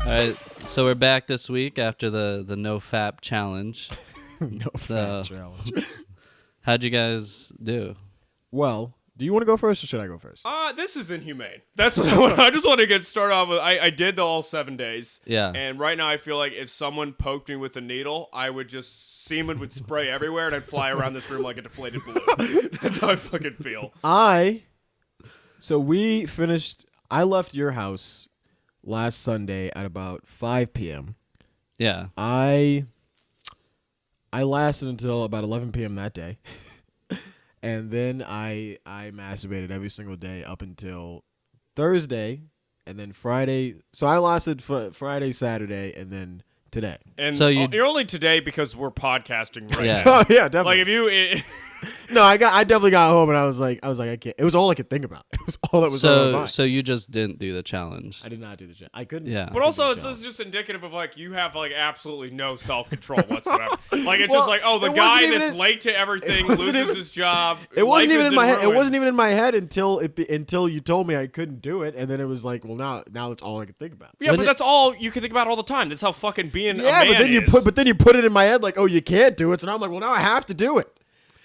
All right, so we're back this week after the NoFap challenge. NoFap challenge. How'd you guys do? Well, do you want to go first or should I go first? This is inhumane. That's what I just want to get started off with. I did all 7 days. Yeah. And right now I feel like if someone poked me with a needle, semen would spray everywhere and I'd fly around this room like a deflated balloon. That's how I fucking feel. So we finished. I left your house last Sunday at about 5 p.m. Yeah. I lasted until about 11 p.m. that day. And then I masturbated every single day up until Thursday and then Friday. So I lasted for Friday, Saturday, and then today. And so you're only today because we're podcasting right now. Oh, yeah, definitely. Like if you... No, I definitely got home and I was like, I can't. It was all I could think about. It was all that was on my mind. So you just didn't do the challenge. I did not do the challenge. I couldn't. Yeah. But also, it's just indicative of like you have like absolutely no self-control whatsoever. Like it's just like, oh, the guy that's late to everything loses his job. It wasn't even in my head. Ruins. It wasn't even in my head until you told me I couldn't do it, and then it was like, well, now that's all I could think about. Yeah, but that's all you can think about all the time. That's how fucking being a man but then you put it in my head like, oh, you can't do it. So now I'm like, well, now I have to do it.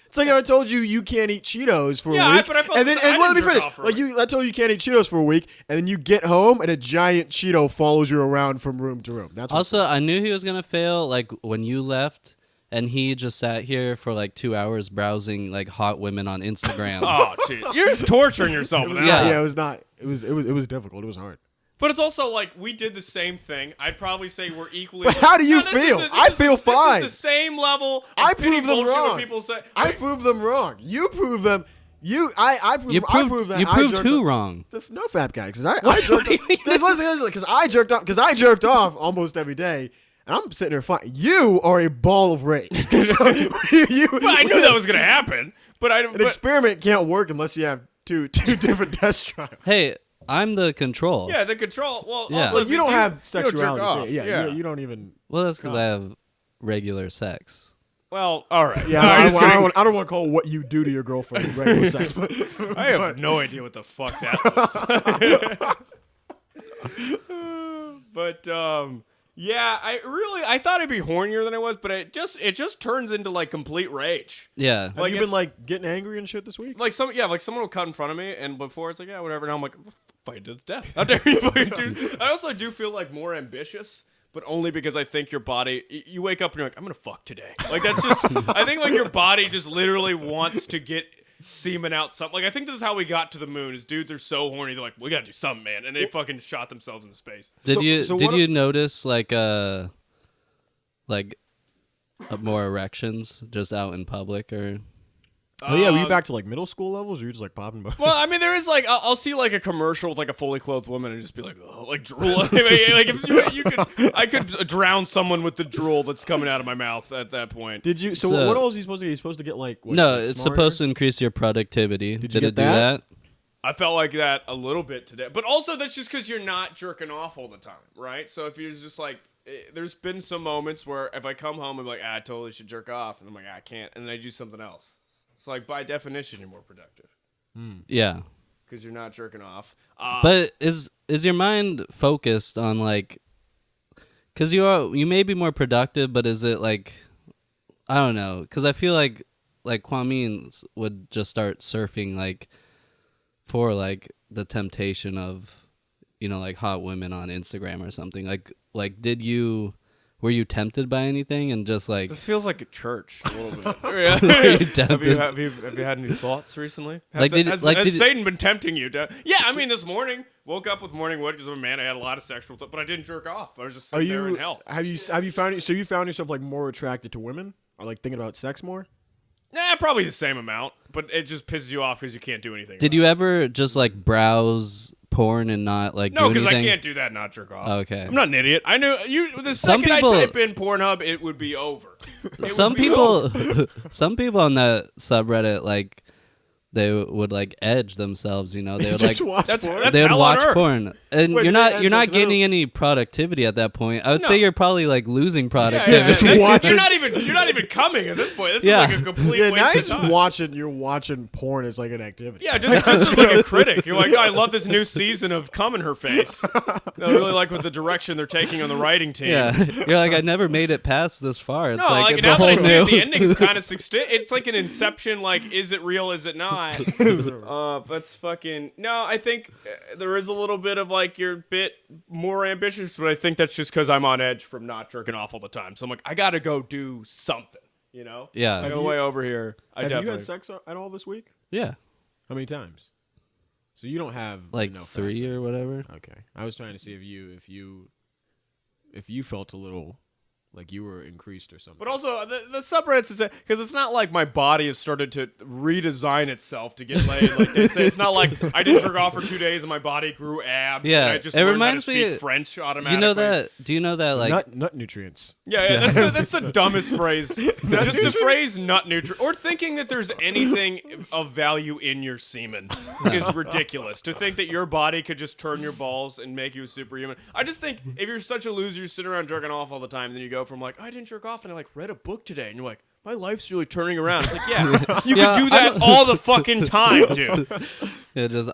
It's like I told you can't eat Cheetos for a week. But I felt let me finish. I told you can't eat Cheetos for a week, and then you get home and a giant Cheeto follows you around from room to room. That's also, I knew he was gonna fail. Like when you left, and he just sat here for like 2 hours browsing like hot women on Instagram. Oh, shit. You're just torturing yourself. Yeah, it was not. It was difficult. It was hard. But it's also like we did the same thing. I'd probably say we're equally. But how do you feel? I feel fine. This is the same level. I prove them wrong. People say. I prove them wrong. You prove them. I prove that. You proved who wrong? The NoFap guy, because I jerked off. Because I jerked off almost every day, and I'm sitting there fine. You are a ball of rage. Well, I knew that was gonna happen, but an experiment can't work unless you have two different test trials. Hey, I'm the control. Yeah, the control. Well, Yeah. also you don't have sexuality. You don't jerk off. Yeah, you don't even. Well, that's because I have regular sex. Well, all right. Yeah, I don't want to call what you do to your girlfriend regular sex. But I have no idea what the fuck that was. But yeah, I thought I'd be hornier than I was, but it just turns into like complete rage. Yeah. have you been like getting angry and shit this week? Like someone will cut in front of me, and before it's like, yeah, whatever. Now I'm like, fight to the death. How dare you fucking do? I also do feel like more ambitious. But only because I think your body, you wake up and you're like, I'm going to fuck today. Like, that's just, I think like your body just literally wants to get semen out something. Like, I think this is how we got to the moon, is dudes are so horny, they're like, we got to do something, man. And they fucking shot themselves into space. Did you notice like more erections just out in public or? Oh yeah, were you back to like middle school levels, or you just like popping? Well, I mean, there is like I'll see like a commercial with like a fully clothed woman and just be like, oh, like drool. Like if I could drown someone with the drool that's coming out of my mouth at that point. Did you? So what else are you supposed to get? Are you supposed to get like? What, no, like it's smarter? supposed to increase your productivity. Did it you do that? I felt like that a little bit today, but also that's just because you're not jerking off all the time, right? So if you're just like, there's been some moments where if I come home, I'm like, I totally should jerk off, and I'm like, I can't, and then I do something else. So, like, by definition, you're more productive. Yeah. Because you're not jerking off. But is your mind focused on, like... Because you may be more productive, but is it, like... I don't know. Because I feel like Kwame would just start surfing, like, for, like, the temptation of, like, hot women on Instagram or something. Like, were you tempted by anything and just like... This feels like a church a little bit. Were you tempted? Have you had any thoughts recently? Has Satan been tempting you? Yeah, I mean, this morning, woke up with morning wood because I'm a man. I had a lot of sexual but I didn't jerk off. I was just sitting there in hell. Have you found so you found yourself like more attracted to women? Or like thinking about sex more? Nah, probably the same amount, but it just pisses you off because you can't do anything. Did you ever just like browse porn and not like no, because I can't do that and not jerk off. Okay. I'm not an idiot. I knew you. The second I type in Pornhub, it would be over. Some people on that subreddit like they would like edge themselves, they would like watch porn? they would hell watch on earth. porn, and Wait, you're not gaining any productivity at that point. I would say you're probably like losing productivity. You're not even coming at this point. This is like a complete waste of time. You're watching porn as like an activity. Yeah, just as like a critic. You're like, oh, I love this new season of cum in her face. I really like with the direction they're taking on the writing team. Yeah, you're like, I never made it past this far. It's it's now a whole that I see new. it, the ending's kind of it's like an Inception. Like, is it real? Is it not? That's fucking no. I think there is a little bit of like you're a bit more ambitious, but I think that's just because I'm on edge from not jerking off all the time. So I'm like, I gotta go do something. Yeah. I go way over here. Have you had sex at all this week? Yeah. How many times? So you don't have like 3 or whatever. Okay, I was trying to see if you felt a little like you were increased or something. But also, the subreddits is because it's not like my body has started to redesign itselut to get laid. Like they say, it's not like I didn't jerk off for 2 days and my body grew abs. Yeah, and I just it learned reminds how to speak me. French automatically. You know that? Do you know that? Like nut nutrients. Yeah, that's the dumbest phrase. Just the phrase "nut nutrient" or thinking that there's anything of value in your semen is ridiculous. To think that your body could just turn your balls and make you a superhuman. I just think if you're such a loser, you sit around jerking off all the time, then you go from like I didn't jerk off and I like read a book today, and you're like, my life's really turning around. It's like, yeah, you could do that all the fucking time, dude.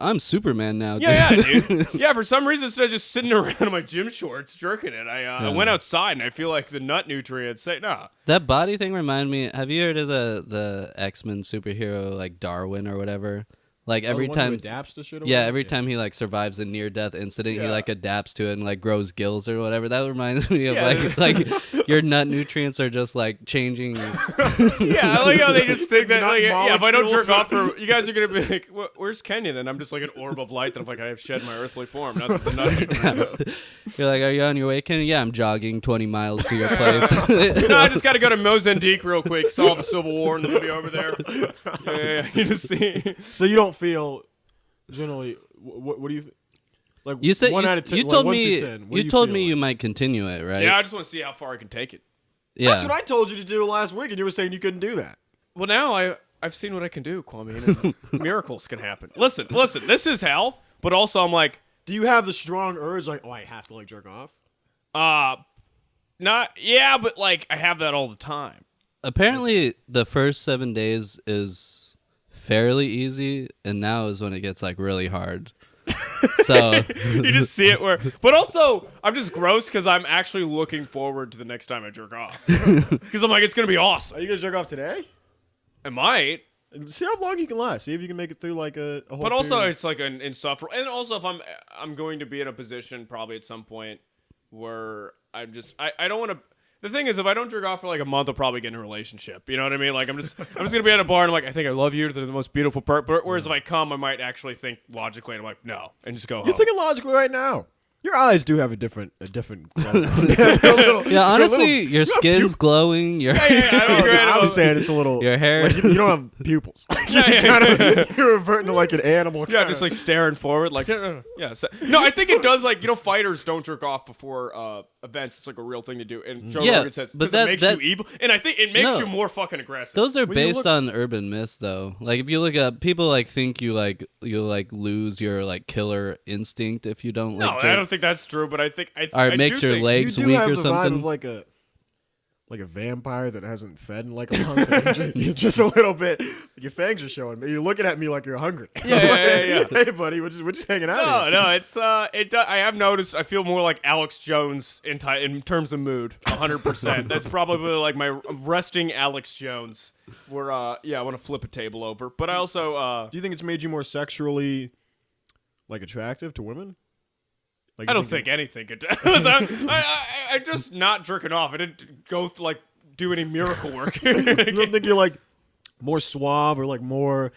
I'm Superman now. Dude. Yeah, dude. Yeah, for some reason, instead of just sitting around in my gym shorts jerking it, I went outside and I feel like the nut nutrients say, nah. That body thing reminded me. Have you heard of the X-Men superhero like Darwin or whatever? Like every the one who time adapts to shit. Or Yeah, whatever? every time he like survives a near-death incident, he Yeah. like adapts to it and like grows gills or whatever. That reminds me of Yeah. like your nut nutrients are just like changing. Yeah, I like how they just think that, Nut like, yeah, if I don't jerk molecules. off for, you guys are gonna be like, "Where's Kenya?" Then I'm just like an orb of light that I'm like, I have shed my earthly form. Not the nut nutrients. You're like, are you on your way, Kenny? Yeah, I'm jogging 20 miles to your place. No, I just got to go to Mozambique real quick, solve a civil war, and then we'll be over there. Yeah. You just see. So you don't feel generally. What do you? Like You said 1 out of 10, you like told 1 me through 10, what do you told feel me like? you might continue it, right? Yeah, I just want to see how far I can take it. Yeah. That's what I told you to do last week, and you were saying you couldn't do that. Well, now I've seen what I can do, Kwame. And miracles can happen. Listen. This is hell, but also I'm like, Do you have the strong urge, like, oh, I have to like jerk off? not yeah, but like I have that all the time. Apparently, the first 7 days is fairly easy, and now is when it gets like really hard. So You just see it where, but also I'm just gross because I'm actually looking forward to the next time I jerk off because I'm like it's gonna be awesome. Are you gonna jerk off today? I might, See how long you can last. See if you can make it through like a whole. but also period. it's like an insufferable. And also if I'm going to be in a position probably at some point where I don't want to. The thing is, if I don't jerk off for like a month, I'll probably get in a relationship. You know what I mean? Like I'm just gonna be at a bar and I'm like, I think I love you. They're the most beautiful part. Whereas if I come, I might actually think logically, and I'm like, no, and just go home. You're thinking logically right now. Your eyes do have a different glow. yeah, honestly, your skin's glowing. Your I don't agree. I was saying it's a little. your hair. Like, you don't have pupils. You're reverting to like an animal. Yeah, just like staring forward, like yeah. No, I think it does. Like fighters don't jerk off before events. It's like a real thing to do. And Joe Yeah, Rogan says, but 'cause it makes that- you evil, and I think it makes No. you more fucking aggressive. Those are When you based look- on urban myths, though. Like if you look up, people like think you lose your like killer instinct if you don't no, like. I don't think that's true. But I think Or it I makes do your think- legs you do weak have or the something. vibe of like a vampire that hasn't fed in like a month. You're just a little bit. Your fangs are showing. You're looking at me like you're hungry. Yeah. Hey, buddy, we're just hanging out. No, it's I have noticed. I feel more like Alex Jones in terms of mood, 100%. That's probably like my resting Alex Jones. Where I want to flip a table over, but I also Do you think it's made you more sexually like attractive to women? Like, I don't think anything could. I'm just not jerking off. I didn't go do any miracle work. you don't think you're like more suave or like more,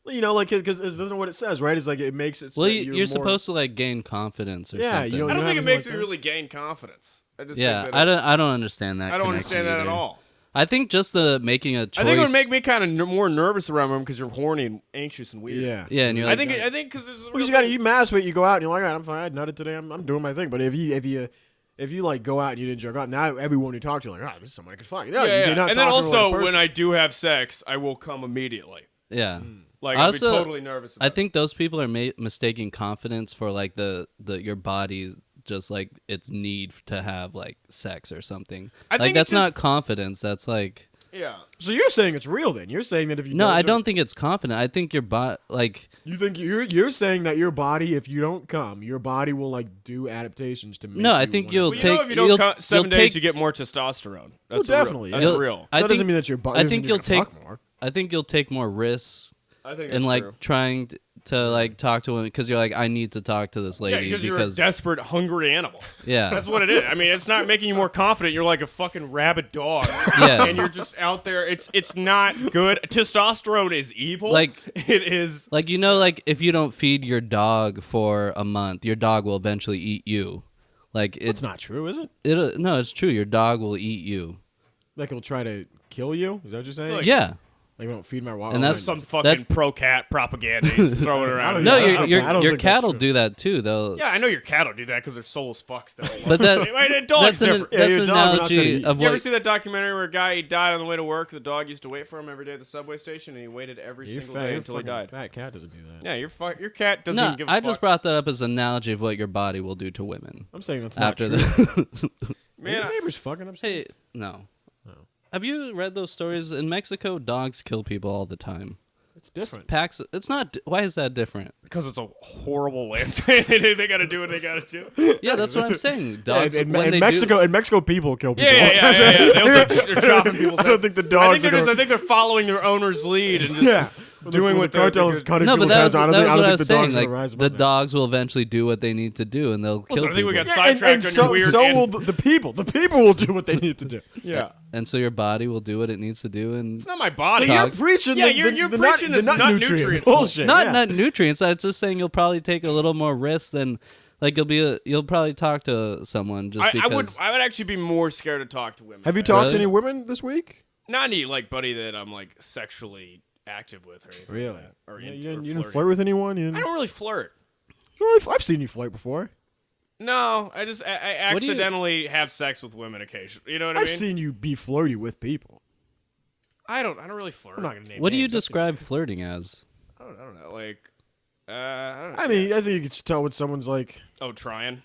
like because that's not what it says, right? It's like it makes it. So Well, that you're more- supposed to like gain confidence or Yeah, something. you I don't have think it anything makes like me that? really gain confidence. I just Yeah, think that I don't understand that. I don't connection understand that at either. all. I think just the making a choice. I think it would make me kind of more nervous around them because you're horny and anxious and weird. Yeah, Yeah, and you're I like, think because this is Because you masturbate, you go out and you're like, all right, I'm fine, I nutted today, I'm doing my thing. But if you like go out and you didn't jerk off, now everyone you talk to, you're like, this is someone I could fuck. No, yeah. you're not And then talking to also another when person. I do have sex, I will come immediately. yeah. Like I'll be Also, totally nervous. About I think those people are mistaking confidence for like the your body just like its need to have like sex or something. I Like think that's it's just- not confidence. That's like yeah. So you're saying it's real then? You're saying that if you no, I jerk- don't think it's confident. I think your body like You think you're saying that your body, if you don't come, your body will like do adaptations to make. No, I you think wanna you'll Well, sex? you know, if you don't you'll- cut 7 you'll days, take- you get more testosterone. Well, That's real. definitely. That's You'll- real. I That think- doesn't mean that your body. I doesn't think mean you'll you're gonna take fuck more. I think you'll take more risks I think that's in like true. trying to like talk to women because you're like I need to talk to this Yeah, lady because you're a desperate, hungry animal. yeah. That's what it is. I mean, it's not making you more confident. You're like a fucking rabid dog. Yeah. And you're just out there. It's not good. Testosterone is evil. Like- it is. Like like if you don't feed your dog for a month, your dog will eventually eat you. Like It's not true, is it? no, it's true. Your dog will eat you. Like it'll try to kill you. Is that what you're saying? Like- Yeah. Like, we don't feed my wild. And that's Some fucking pro-cat propaganda he's throwing around. No, I don't your think- your, I don't your think that's cat'll true. do that too, though. Yeah, I know your cat'll do that because they're soulless fucks. But that a dog's that's an different. Yeah, that's your an dog will not try to analogy eat of You ever what see that documentary where a guy he died on the way to work? The dog used to wait for him every day at the subway station, and he waited every Your single fat, day your until he fucking died. Fat cat doesn't do that. Yeah, your cat doesn't No, even give a I fuck. just brought that up as an analogy of what your body will do to women I'm saying that's not after true. the. Man, Your neighbor's fucking upset. Hey, no. Have you read those stories in Mexico? Dogs kill people all the time. It's different. Packs. It's not. Why is that different? because it's a horrible landscape. they got to do what they got to do. Yeah, that's what I'm saying. Dogs. in when they Mexico, people kill people. all the Yeah. time. They also, they're chopping people's I don't heads. think the I dogs think are they're gonna. I think they're following their owner's lead and just Yeah, doing what the cartel is they're cutting No, but people's that heads. was I don't what I think was the dogs saying. will Like rise the above that. dogs will eventually do what they need to do, and they'll kill I think we people. got sidetracked on your weird. so will the people. The people will do what they need to do. Yeah. And so your body will do what it needs to do, and It's not my body. So you're Cock. preaching. Yeah, the, you're the preaching nut, this the nut nutrient nutrients bullshit. not yeah. nut nutrients. I'm just saying you'll probably take a little more risk than like you'll probably talk to someone just I because. would actually be more scared to talk to women. Have you talked to Really? any women this week? Not any like buddy that I'm like sexually active with or anything. Really? Like that, or Yeah, into, you or didn't flirting. flirt with anyone? You I didn't, don't really flirt. I've seen you flirt before. No, I just I What do you- accidentally have sex with women occasionally. You know what I I've mean? seen you be flirty with people. I don't really flirt. I'm not gonna name. What do you names, that's describe flirting as? I don't know. Like, I don't know. I mean, I think you can just tell when someone's like, trying.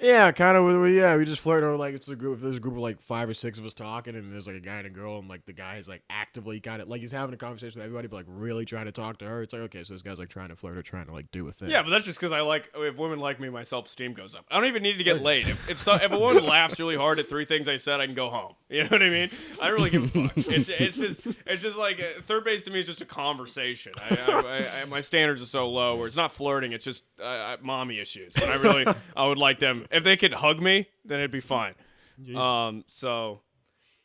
yeah, kind of. Yeah, we just flirt, or like it's a group. If there's a group of like 5 or 6 of us talking, and there's like a guy and a girl, and like the guy is like actively kind of like he's having a conversation with everybody, but like really trying to talk to her. It's like, okay, so this guy's like trying to flirt or trying to like do a thing. Yeah, but that's just because if women like me, my self-esteem goes up. I don't even need to get laid. If a woman laughs really hard at 3 things I said, I can go home. You know what I mean? I don't really give a fuck. It's just like third base to me is just a conversation. My standards are so low where it's not flirting. It's just mommy issues. And I would like them if they could hug me, then it'd be fine. So.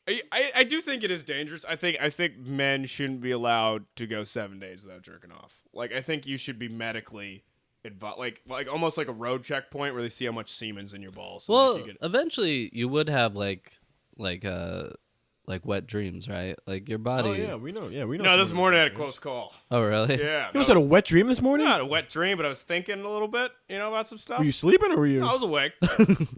I do think it is dangerous. I think men shouldn't be allowed to go 7 days without jerking off. Like I think you should be medically advised, like almost like a road checkpoint where they see how much semen's in your balls. So Well, you could, eventually you would have like wet dreams, right? Like your body. Oh yeah, we know. Yeah, we know. no, this someone morning I who had a does. close call. Oh really? Yeah, You almost had a wet dream this morning. not a wet dream, but I was thinking a little bit, about some stuff. Were you sleeping or were you? No, I was awake. And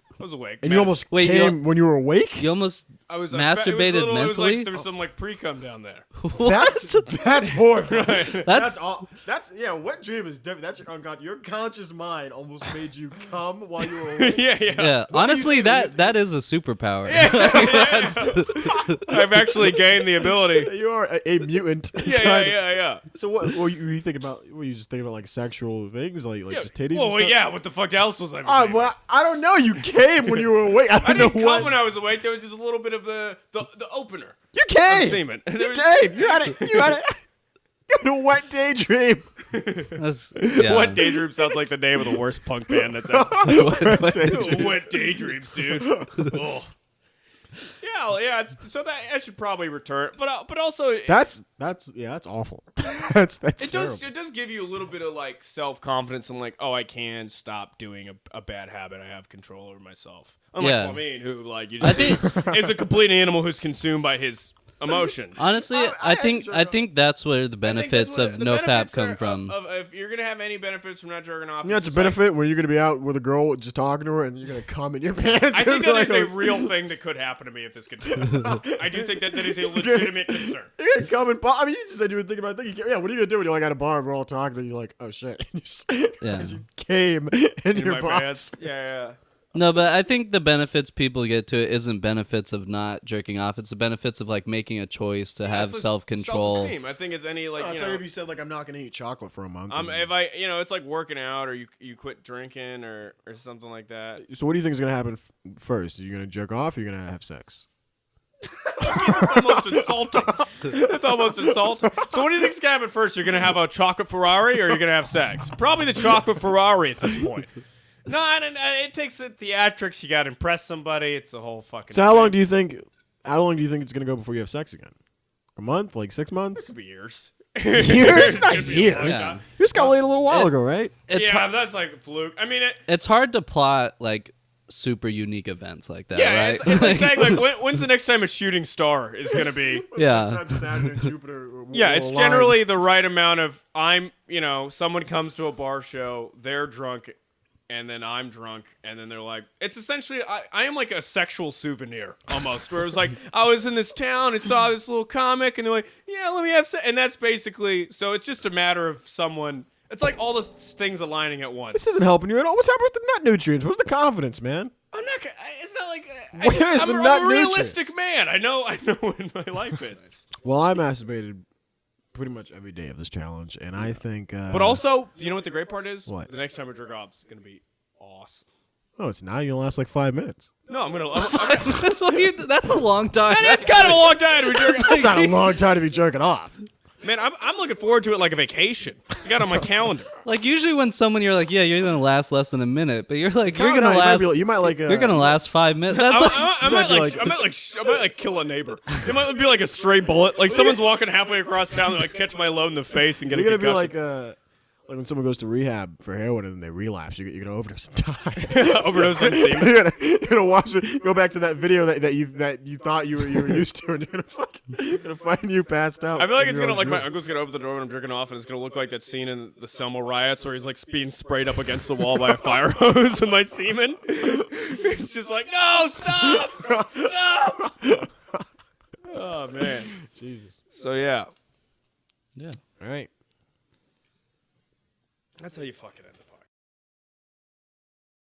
and you almost Wait, came when you were awake. You almost I was masturbated it was mentally? like there was some like pre-cum down there. That's horrible. That's all. That's yeah. Wet dream is different. That's your conscious mind almost made you come while you were awake. yeah. yeah. Honestly, that is a superpower. I've actually gained the ability. You are a mutant. Yeah. So what were you thinking about? Were you just thinking about like sexual things, like just titties? Well, and stuff? yeah. What the fuck else was I? Well, I don't know. You came when you were awake. I I don't know didn't what. come when I was awake. There was just a little bit of the opener. You Of came. semen. You came. You had a wet daydream. That's, yeah. Wet Daydreams sounds like the name of the worst punk band that's ever. Wet Daydreams, dude. Oh. Yeah. So that I should probably return, but also That's awful. that's it terrible. does give you a little bit of like self-confidence and like, oh, I can stop doing a bad habit. I have control over myself. Unlike Yeah. Flamine, who like you just is a complete animal who's consumed by his emotions. Honestly, I think that's where the benefits of NoFap come from. If you're gonna have any benefits from not jerking off, You know, it's a benefit when you're going to be out with a girl just talking to her and you're going to cum in your pants. I think that is a real thing that could happen to me if this continues. I do think that is a legitimate concern. You're going to come and I mean, you just said you were thinking about it. Yeah, what are you going to do when you're like at a bar and we're all talking and you're like, oh shit. Yeah. You came in your my box. pants. Yeah. No, but I think the benefits people get to it isn't benefits of not jerking off. It's the benefits of like making a choice to have It's like self-control. self-esteem. I think it's any like It's like if you said like I'm not going to eat chocolate for a month. if I it's like working out or you quit drinking or something like that. So what do you think is going to happen first? Are you going to jerk off or are you going to have sex? That's almost insulting. That's almost insulting. So what do you think's gonna happen first? You're gonna have a chocolate Ferrari or you're gonna have sex? Probably the chocolate Ferrari at this point. No, it takes the theatrics. You gotta impress somebody. It's a whole fucking. So how long do you think it's going to go before you have sex again? A month? Like 6 months? Could be years. Years? Not Could be a long years. time. You just got laid a little while ago, right? It's Yeah, hard, that's like a fluke. I mean, it's hard to plot like super unique events like that, yeah, right? it's like saying like when's the next time a shooting star is gonna be? Yeah. Saturn and Jupiter. Yeah, it's generally the right amount of someone comes to a bar show, they're drunk, and then I'm drunk, and then they're like, it's essentially, I am like a sexual souvenir, almost, where it was like, I was in this town and saw this little comic, and they're like, yeah, let me have sex, and that's basically, so it's just a matter of someone, it's like all the things aligning at once. This isn't helping you at all. What's happening with the nut nutrients? Where's the confidence, man? I'm not, it's not like, Where's I'm the a nut realistic man, I know what my life is. Well, I masturbated pretty much every day of this challenge, and I think... But also, you know what the great part is? What? The next time I jerk off is going to be awesome. Oh, it's not. You'll last like 5 minutes. No, I'm gonna. That's a long time. That's kind of a long time to be jerking. That's not a long time to be jerking off. Man, I'm looking forward to it like a vacation. I got it on my calendar. Like usually when someone you're like, yeah, you're gonna last less than a minute, but you're like, No, you're gonna no, last. you might like. You're gonna last 5 minutes. That's like, I might like kill a neighbor. It might be like a stray bullet. Like someone's walking halfway across town, and like catch my load in the face and get You're a gonna concussion. be like when someone goes to rehab for heroin and then they relapse, you're gonna overdose and die. Overdose on semen. you're gonna watch it. Go back to that video that you thought you were used to, and you're gonna find you passed out. I feel like it's gonna like my uncle's gonna open the door when I'm jerking off, and it's gonna look like that scene in the Selma riots where he's like being sprayed up against the wall by a fire hose with my semen. It's just like, no, stop, stop. Oh man, Jesus. So yeah, yeah. All right. that's how you fucking end the